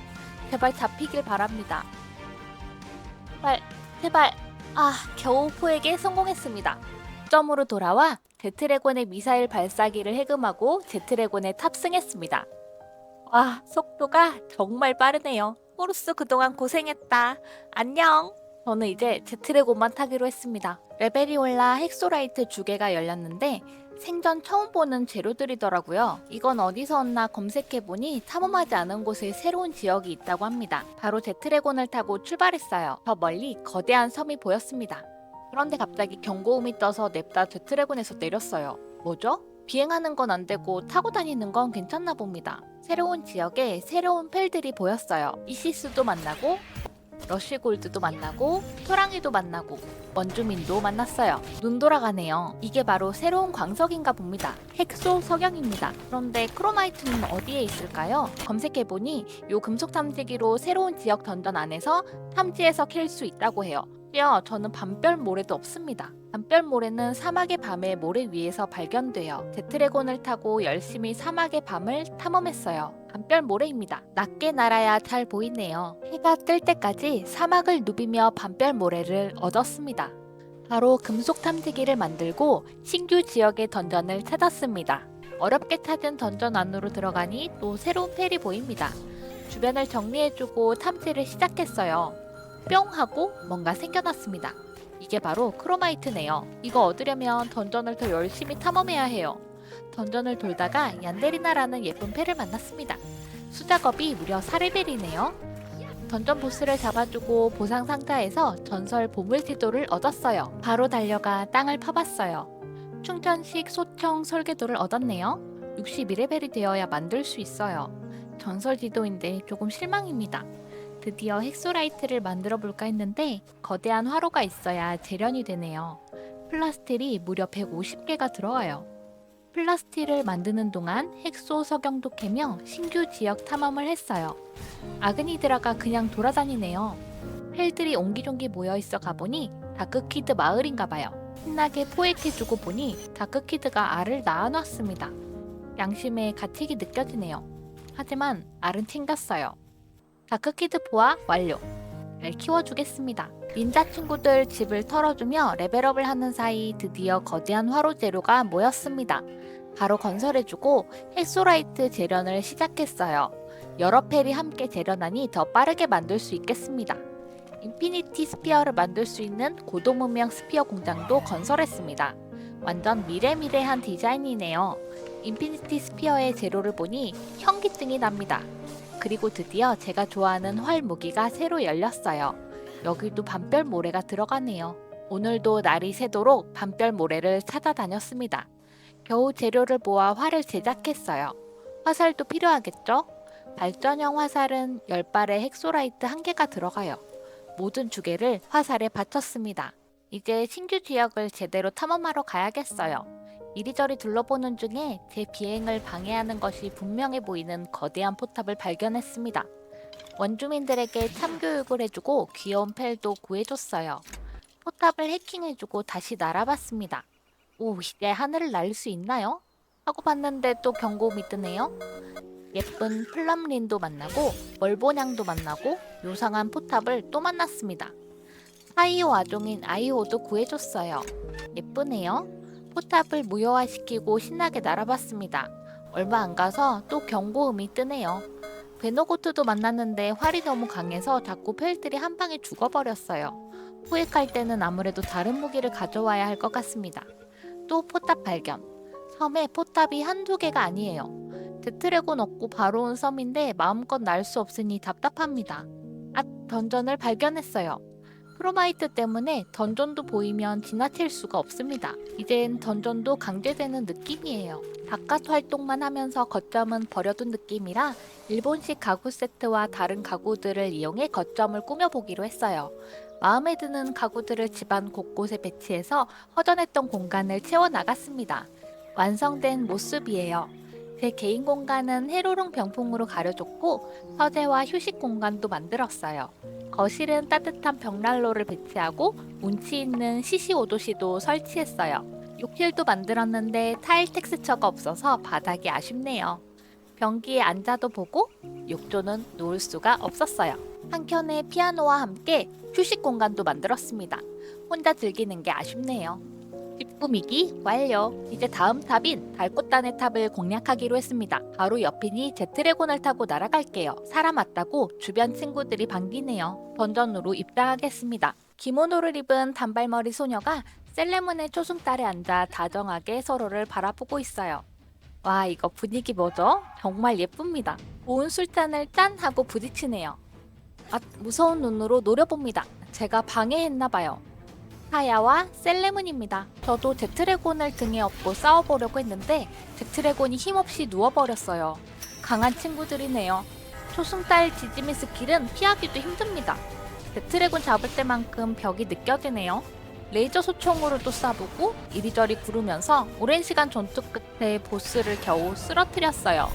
제발 잡히길 바랍니다. 제발. 겨우 포에게 성공했습니다. 점으로 돌아와 제트래곤의 미사일 발사기를 해금하고 제트래곤에 탑승했습니다. 와, 속도가 정말 빠르네요. 호루스 그동안 고생했다. 안녕. 저는 이제 제트래곤만 타기로 했습니다. 레벨이 올라 헥소라이트 주개가 열렸는데 생전 처음 보는 재료들이더라고요. 이건 어디서 왔나 검색해보니 탐험하지 않은 곳에 새로운 지역이 있다고 합니다. 바로 제트래곤을 타고 출발했어요. 저 멀리 거대한 섬이 보였습니다. 그런데 갑자기 경고음이 떠서 냅다 제트래곤에서 내렸어요. 뭐죠? 비행하는 건 안 되고 타고 다니는 건 괜찮나 봅니다. 새로운 지역에 새로운 펠들이 보였어요. 이시스도 만나고 러쉬골드도 만나고 토랑이도 만나고 원주민도 만났어요. 눈 돌아가네요. 이게 바로 새로운 광석인가 봅니다. 헥소 석영입니다. 그런데 크로마이트는 어디에 있을까요? 검색해보니 요 금속 탐지기로 새로운 지역 던전 안에서 탐지해서 캘 수 있다고 해요. 심지어 저는 밤별 모래도 없습니다. 밤별 모래는 사막의 밤에 모래 위에서 발견돼요. 제트레곤을 타고 열심히 사막의 밤을 탐험했어요. 밤별 모래입니다. 낮게 날아야 잘 보이네요. 해가 뜰 때까지 사막을 누비며 밤별 모래를 얻었습니다. 바로 금속 탐지기를 만들고 신규 지역의 던전을 찾았습니다. 어렵게 찾은 던전 안으로 들어가니 또 새로운 펠이 보입니다. 주변을 정리해주고 탐지를 시작했어요. 뿅 하고 뭔가 생겨났습니다. 이게 바로 크로마이트네요. 이거 얻으려면 던전을 더 열심히 탐험해야 해요. 던전을 돌다가 얀데리나라는 예쁜 펠을 만났습니다. 수작업이 무려 4레벨이네요. 던전 보스를 잡아주고 보상 상자에서 전설 보물지도를 얻었어요. 바로 달려가 땅을 파봤어요. 충전식 소청 설계도를 얻었네요. 62레벨이 되어야 만들 수 있어요. 전설 지도인데 조금 실망입니다. 드디어 헥소라이트를 만들어 볼까 했는데 거대한 화로가 있어야 재련이 되네요. 플라스틸이 무려 150개가 들어가요. 플라스틸을 만드는 동안 헥소 석영도 캐며 신규 지역 탐험을 했어요. 아그니드라가 그냥 돌아다니네요. 펠들이 옹기종기 모여있어 가보니 다크키드 마을인가봐요. 신나게 포획해주고 보니 다크키드가 알을 낳아놨습니다. 양심의 가책이 느껴지네요. 하지만 알은 챙겼어요. 다크키드 포화 완료. 잘 키워주겠습니다. 닌자 친구들 집을 털어주며 레벨업을 하는 사이 드디어 거대한 화로 재료가 모였습니다. 바로 건설해주고 헥소라이트 재련을 시작했어요. 여러 펠이 함께 재련하니 더 빠르게 만들 수 있겠습니다. 인피니티 스피어를 만들 수 있는 고도문명 스피어 공장도 건설했습니다. 완전 미래미래한 디자인이네요. 인피니티 스피어의 재료를 보니 현기증이 납니다. 그리고 드디어 제가 좋아하는 활 무기가 새로 열렸어요. 여기도 밤별 모래가 들어가네요. 오늘도 날이 새도록 밤별 모래를 찾아다녔습니다. 겨우 재료를 모아 활을 제작했어요. 화살도 필요하겠죠? 발전형 화살은 10발에 헥소라이트 1개가 들어가요. 모든 주개를 화살에 바쳤습니다. 이제 신규 지역을 제대로 탐험하러 가야겠어요. 이리저리 둘러보는 중에 제 비행을 방해하는 것이 분명해 보이는 거대한 포탑을 발견했습니다. 원주민들에게 참교육을 해주고 귀여운 펠도 구해줬어요. 포탑을 해킹해주고 다시 날아봤습니다. 오, 이제 하늘을 날 수 있나요? 하고 봤는데 또 경고음이 뜨네요. 예쁜 플럼린도 만나고 멀보냥도 만나고 요상한 포탑을 또 만났습니다. 사이오 아종인 아이오도 구해줬어요. 예쁘네요. 포탑을 무효화시키고 신나게 날아봤습니다. 얼마 안 가서 또 경고음이 뜨네요. 베노고트도 만났는데 활이 너무 강해서 자꾸 펠들이 한 방에 죽어버렸어요. 포획할 때는 아무래도 다른 무기를 가져와야 할 것 같습니다. 또 포탑 발견. 섬에 포탑이 한두 개가 아니에요. 제트레곤 얻고 바로 온 섬인데 마음껏 날 수 없으니 답답합니다. 아, 던전을 발견했어요. 크로마이트 때문에 던전도 보이면 지나칠 수가 없습니다. 이젠 던전도 강제되는 느낌이에요. 바깥 활동만 하면서 거점은 버려둔 느낌이라 일본식 가구 세트와 다른 가구들을 이용해 거점을 꾸며보기로 했어요. 마음에 드는 가구들을 집안 곳곳에 배치해서 허전했던 공간을 채워나갔습니다. 완성된 모습이에요. 제 개인 공간은 해로롱 병풍으로 가려줬고 서재와 휴식 공간도 만들었어요. 거실은 따뜻한 벽난로를 배치하고 운치 있는 CC5도시도 설치했어요. 욕실도 만들었는데 타일 텍스처가 없어서 바닥이 아쉽네요. 변기에 앉아도 보고 욕조는 놓을 수가 없었어요. 한켠에 피아노와 함께 휴식 공간도 만들었습니다. 혼자 즐기는 게 아쉽네요. 집 꾸미기 완료. 이제 다음 탑인 달꽃단의 탑을 공략하기로 했습니다. 바로 옆이니 제트레곤을 타고 날아갈게요. 사람 왔다고 주변 친구들이 반기네요. 던전으로 입장하겠습니다. 기모노를 입은 단발머리 소녀가 셀레문의 초승달에 앉아 다정하게 서로를 바라보고 있어요. 와, 이거 분위기 뭐죠? 정말 예쁩니다. 고운 술잔을 짠 하고 부딪히네요. 아, 무서운 눈으로 노려봅니다. 제가 방해했나봐요. 사야와 셀레문입니다. 저도 제트레곤을 등에 업고 싸워보려고 했는데 제트레곤이 힘없이 누워버렸어요. 강한 친구들이네요. 초승달 지지미 스킬은 피하기도 힘듭니다. 제트레곤 잡을 때만큼 벽이 느껴지네요. 레이저 소총으로도 쏴보고 이리저리 구르면서 오랜 시간 전투 끝에 보스를 겨우 쓰러뜨렸어요.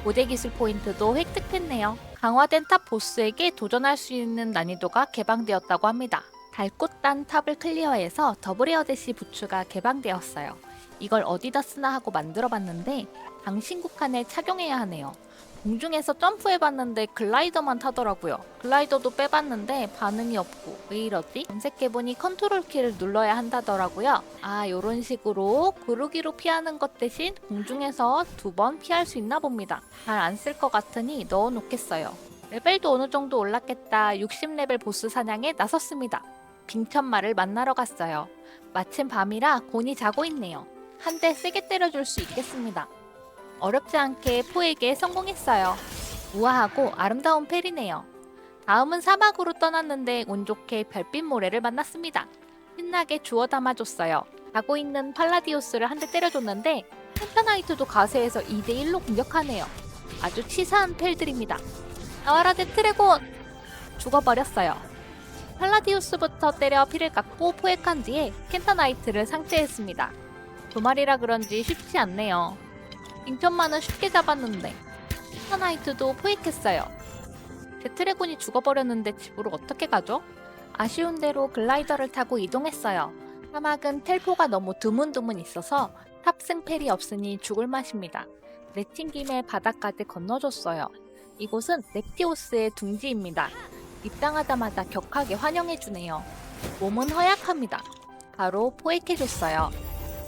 고대 기술 포인트도 획득했네요. 강화된 탑 보스에게 도전할 수 있는 난이도가 개방되었다고 합니다. 밝고 딴 탑을 클리어해서 더블 에어 대시 부츠가 개방되었어요. 이걸 어디다 쓰나 하고 만들어봤는데 당신 국한에 착용해야 하네요. 공중에서 점프해봤는데 글라이더만 타더라고요. 글라이더도 빼봤는데 반응이 없고 왜 이러지? 검색해보니 컨트롤 키를 눌러야 한다더라고요. 아, 요런 식으로 구르기로 피하는 것 대신 공중에서 2번 피할 수 있나 봅니다. 잘 안 쓸 것 같으니 넣어놓겠어요. 레벨도 어느 정도 올랐겠다. 60레벨 보스 사냥에 나섰습니다. 빙천마를 만나러 갔어요. 마침 밤이라 곤이 자고 있네요. 한 대 세게 때려줄 수 있겠습니다. 어렵지 않게 포에게 성공했어요. 우아하고 아름다운 펠이네요. 다음은 사막으로 떠났는데 운 좋게 별빛 모래를 만났습니다. 신나게 주워 담아줬어요. 자고 있는 팔라디오스를 한 대 때려줬는데 펜타나이트도 가세해서 2대1로 공격하네요. 아주 치사한 펠들입니다. 나와라 데트레곤! 죽어버렸어요. 팔라디우스부터 때려 피를 깎고 포획한 뒤에 켄타나이트를 상체했습니다. 2마리라 그런지 쉽지 않네요. 빙천만은 쉽게 잡았는데 켄타나이트도 포획했어요. 데트레곤이 죽어버렸는데 집으로 어떻게 가죠? 아쉬운 대로 글라이더를 타고 이동했어요. 사막은 텔포가 너무 드문드문 있어서 탑승 펠이 없으니 죽을 맛입니다. 내친 김에 바다까지 건너줬어요. 이곳은 넥티오스의 둥지입니다. 입장하자마자 격하게 환영해주네요. 몸은 허약합니다. 바로 포획해줬어요.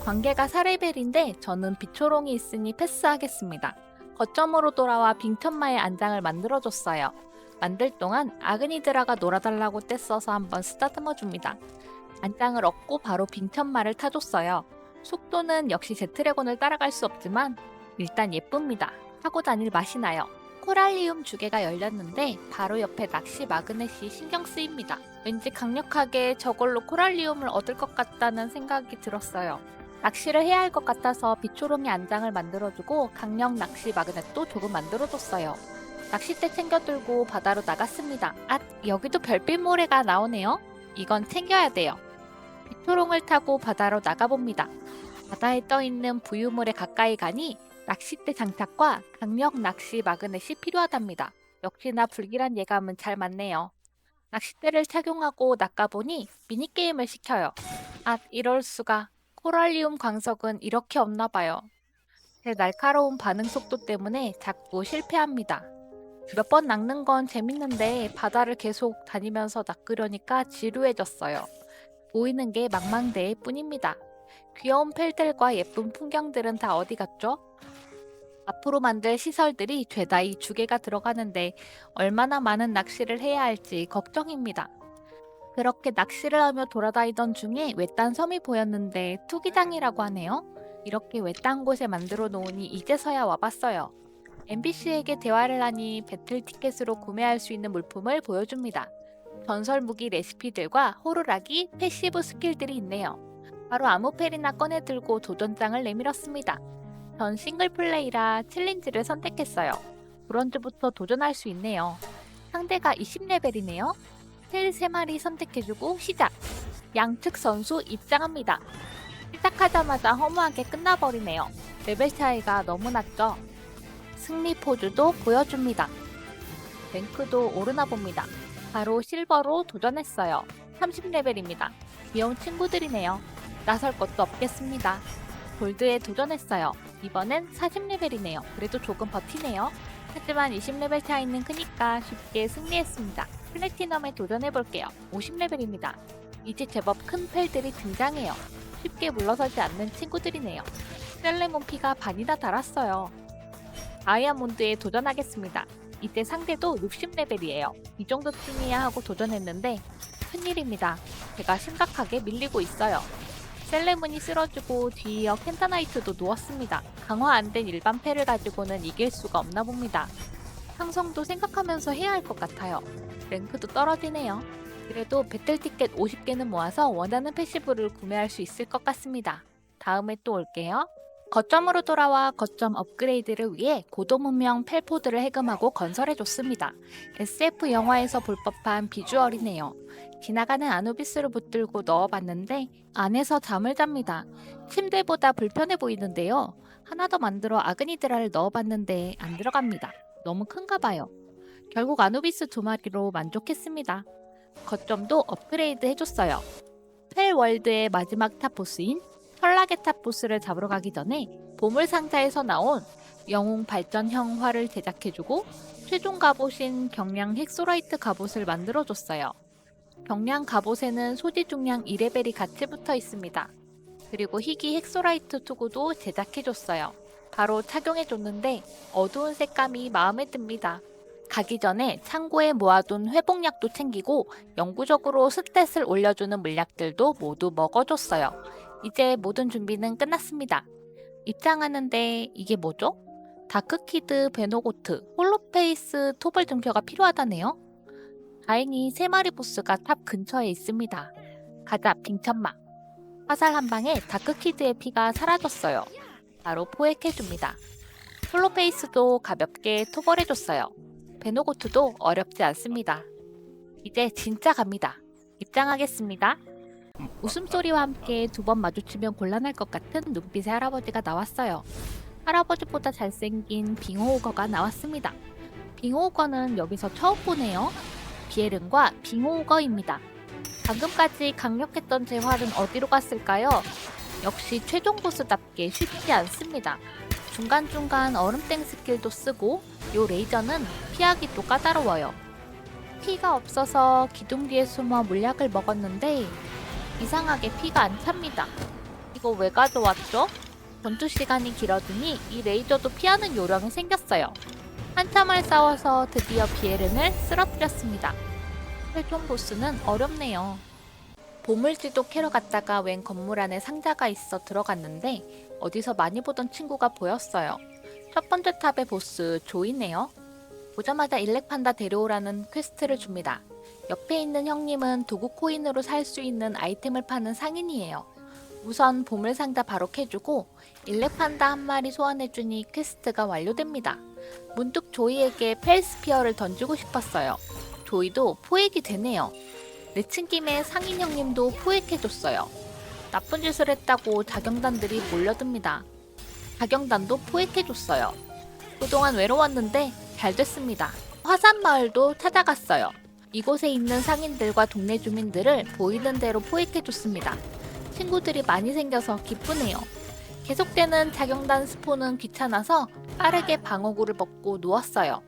관계가 4레벨인데 저는 비초롱이 있으니 패스하겠습니다. 거점으로 돌아와 빙천마의 안장을 만들어줬어요. 만들 동안 아그니드라가 놀아달라고 떼써서 한번 쓰다듬어줍니다. 안장을 얻고 바로 빙천마를 타줬어요. 속도는 역시 제트레곤을 따라갈 수 없지만 일단 예쁩니다. 타고 다닐 맛이 나요. 코랄리움 주개가 열렸는데 바로 옆에 낚시 마그넷이 신경 쓰입니다. 왠지 강력하게 저걸로 코랄리움을 얻을 것 같다는 생각이 들었어요. 낚시를 해야 할 것 같아서 비초롱이 안장을 만들어주고 강력 낚시 마그넷도 조금 만들어줬어요. 낚싯대 챙겨 들고 바다로 나갔습니다. 아, 여기도 별빛 모래가 나오네요. 이건 챙겨야 돼요. 비초롱을 타고 바다로 나가봅니다. 바다에 떠있는 부유물에 가까이 가니 낚싯대 장착과 강력 낚시 마그넷이 필요하답니다. 역시나 불길한 예감은 잘 맞네요. 낚싯대를 착용하고 낚아보니 미니게임을 시켜요. 아, 이럴 수가. 코랄리움 광석은 이렇게 없나봐요. 제 날카로운 반응 속도 때문에 자꾸 실패합니다. 몇 번 낚는 건 재밌는데 바다를 계속 다니면서 낚으려니까 지루해졌어요. 보이는 게 망망대해 뿐입니다. 귀여운 펠들과 예쁜 풍경들은 다 어디 갔죠? 앞으로 만들 시설들이 죄다 이 주개가 들어가는데 얼마나 많은 낚시를 해야 할지 걱정입니다. 그렇게 낚시를 하며 돌아다니던 중에 외딴 섬이 보였는데 투기장이라고 하네요. 이렇게 외딴 곳에 만들어 놓으니 이제서야 와봤어요. NPC에게 대화를 하니 배틀 티켓으로 구매할 수 있는 물품을 보여줍니다. 전설 무기 레시피들과 호루라기, 패시브 스킬들이 있네요. 바로 아무 펠이나 꺼내 들고 도전장을 내밀었습니다. 전 싱글 플레이라 챌린지를 선택했어요. 브론즈부터 도전할 수 있네요. 상대가 20레벨이네요. 텔 3마리 선택해주고 시작! 양측 선수 입장합니다. 시작하자마자 허무하게 끝나버리네요. 레벨 차이가 너무 났죠? 승리 포즈도 보여줍니다. 랭크도 오르나 봅니다. 바로 실버로 도전했어요. 30레벨입니다. 귀여운 친구들이네요. 나설 것도 없겠습니다. 골드에 도전했어요. 이번엔 40레벨이네요. 그래도 조금 버티네요. 하지만 20레벨 차이는 크니까 쉽게 승리했습니다. 플래티넘에 도전해볼게요. 50레벨입니다. 이제 제법 큰 펠들이 등장해요. 쉽게 물러서지 않는 친구들이네요. 셀레몬 피가 반이나 달았어요. 다이아몬드에 도전하겠습니다. 이때 상대도 60레벨이에요. 이 정도쯤이야 하고 도전했는데 큰일입니다. 제가 심각하게 밀리고 있어요. 셀레문이 쓰러지고 뒤이어 켄타나이트도 누웠습니다. 강화 안 된 일반 패를 가지고는 이길 수가 없나 봅니다. 상성도 생각하면서 해야 할 것 같아요. 랭크도 떨어지네요. 그래도 배틀 티켓 50개는 모아서 원하는 패시브를 구매할 수 있을 것 같습니다. 다음에 또 올게요. 거점으로 돌아와 거점 업그레이드를 위해 고도문명 펠포드를 해금하고 건설해줬습니다. SF 영화에서 볼 법한 비주얼이네요. 지나가는 아누비스를 붙들고 넣어봤는데 안에서 잠을 잡니다. 침대보다 불편해 보이는데요. 하나 더 만들어 아그니드라를 넣어봤는데 안 들어갑니다. 너무 큰가 봐요. 결국 아누비스 2마리로 만족했습니다. 거점도 업그레이드 해줬어요. 펠월드의 마지막 탑보스인 철락의 탑보스를 잡으러 가기 전에 보물상자에서 나온 영웅 발전형 활을 제작해주고 최종 갑옷인 경량 헥소라이트 갑옷을 만들어줬어요. 경량 갑옷에는 소지 중량 2레벨이 같이 붙어 있습니다. 그리고 희귀 헥소라이트 투구도 제작해줬어요. 바로 착용해줬는데 어두운 색감이 마음에 듭니다. 가기 전에 창고에 모아둔 회복약도 챙기고 영구적으로 스탯을 올려주는 물약들도 모두 먹어줬어요. 이제 모든 준비는 끝났습니다. 입장하는데 이게 뭐죠? 다크키드 베노고트, 홀로페이스 토벌 증표가 필요하다네요. 다행히 3마리 보스가 탑 근처에 있습니다. 가자 빙천막. 화살 한 방에 다크키드의 피가 사라졌어요. 바로 포획해줍니다. 홀로페이스도 가볍게 토벌해줬어요. 베노고트도 어렵지 않습니다. 이제 진짜 갑니다. 입장하겠습니다. 웃음소리와 함께 2번 마주치면 곤란할 것 같은 눈빛의 할아버지가 나왔어요. 할아버지보다 잘생긴 빙호우거가 나왔습니다. 빙호우거는 여기서 처음 보네요. 비에른과 빙호우거입니다. 방금까지 강력했던 제 활은 어디로 갔을까요? 역시 최종 보스답게 쉽지 않습니다. 중간중간 얼음땡 스킬도 쓰고 요 레이저는 피하기 또 까다로워요. 피가 없어서 기둥 뒤에 숨어 물약을 먹었는데 이상하게 피가 안 찹니다. 이거 왜 가져왔죠? 전투 시간이 길어지니 이 레이저도 피하는 요령이 생겼어요. 한참을 싸워서 드디어 비에른을 쓰러뜨렸습니다. 최종 보스는 어렵네요. 보물지도 캐러 갔다가 웬 건물 안에 상자가 있어 들어갔는데 어디서 많이 보던 친구가 보였어요. 첫 번째 탑의 보스 조이네요. 보자마자 일렉판다 데려오라는 퀘스트를 줍니다. 옆에 있는 형님은 도구 코인으로 살 수 있는 아이템을 파는 상인이에요. 우선 보물상자 바로 캐주고 일렉판다 한 마리 소환해주니 퀘스트가 완료됩니다. 문득 조이에게 펠스피어를 던지고 싶었어요. 조이도 포획이 되네요. 내친 김에 상인 형님도 포획해줬어요. 나쁜 짓을 했다고 자경단들이 몰려듭니다. 자경단도 포획해줬어요. 그동안 외로웠는데 잘 됐습니다. 화산마을도 찾아갔어요. 이곳에 있는 상인들과 동네 주민들을 보이는 대로 포획해줬습니다. 친구들이 많이 생겨서 기쁘네요. 계속되는 자경단 스폰은 귀찮아서 빠르게 방어구를 먹고 누웠어요.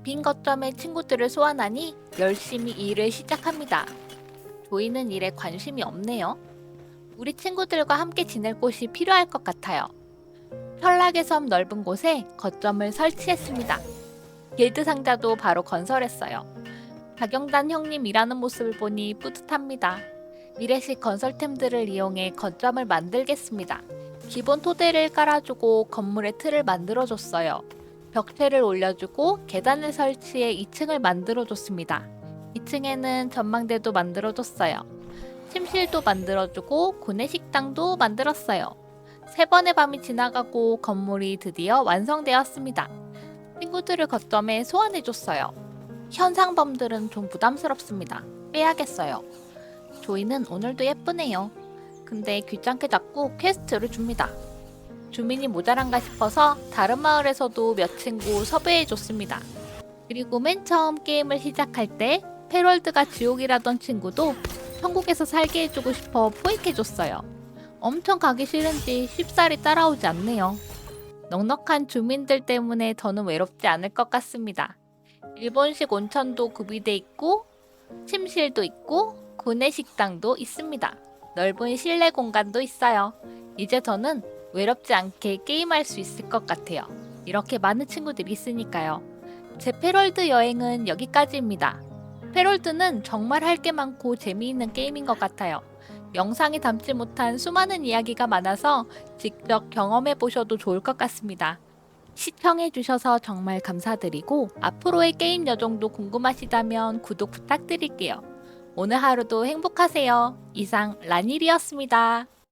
빈 거점에 친구들을 소환하니 열심히 일을 시작합니다. 조이는 일에 관심이 없네요. 우리 친구들과 함께 지낼 곳이 필요할 것 같아요. 철락의 섬 넓은 곳에 거점을 설치했습니다. 길드 상자도 바로 건설했어요. 자경단 형님 일하는 모습을 보니 뿌듯합니다. 미래식 건설템들을 이용해 거점을 만들겠습니다. 기본 토대를 깔아주고 건물의 틀을 만들어줬어요. 벽체를 올려주고 계단을 설치해 2층을 만들어줬습니다. 2층에는 전망대도 만들어줬어요. 침실도 만들어주고 구내식당도 만들었어요. 3번의 밤이 지나가고 건물이 드디어 완성되었습니다. 친구들을 거점에 소환해줬어요. 현상범들은 좀 부담스럽습니다. 빼야겠어요. 조이는 오늘도 예쁘네요. 근데 귀찮게 자꾸 퀘스트를 줍니다. 주민이 모자란가 싶어서 다른 마을에서도 몇 친구 섭외해줬습니다. 그리고 맨 처음 게임을 시작할 때 패럴드가 지옥이라던 친구도 천국에서 살게 해주고 싶어 포획해줬어요. 엄청 가기 싫은지 쉽사리 따라오지 않네요. 넉넉한 주민들 때문에 더는 외롭지 않을 것 같습니다. 일본식 온천도 구비돼 있고 침실도 있고 구내식당도 있습니다. 넓은 실내 공간도 있어요. 이제 저는 외롭지 않게 게임할 수 있을 것 같아요. 이렇게 많은 친구들이 있으니까요. 제 패럴드 여행은 여기까지입니다. 패럴드는 정말 할 게 많고 재미있는 게임인 것 같아요. 영상에 담지 못한 수많은 이야기가 많아서 직접 경험해 보셔도 좋을 것 같습니다. 시청해 주셔서 정말 감사드리고 앞으로의 게임 여정도 궁금하시다면 구독 부탁드릴게요. 오늘 하루도 행복하세요. 이상 라닐이었습니다.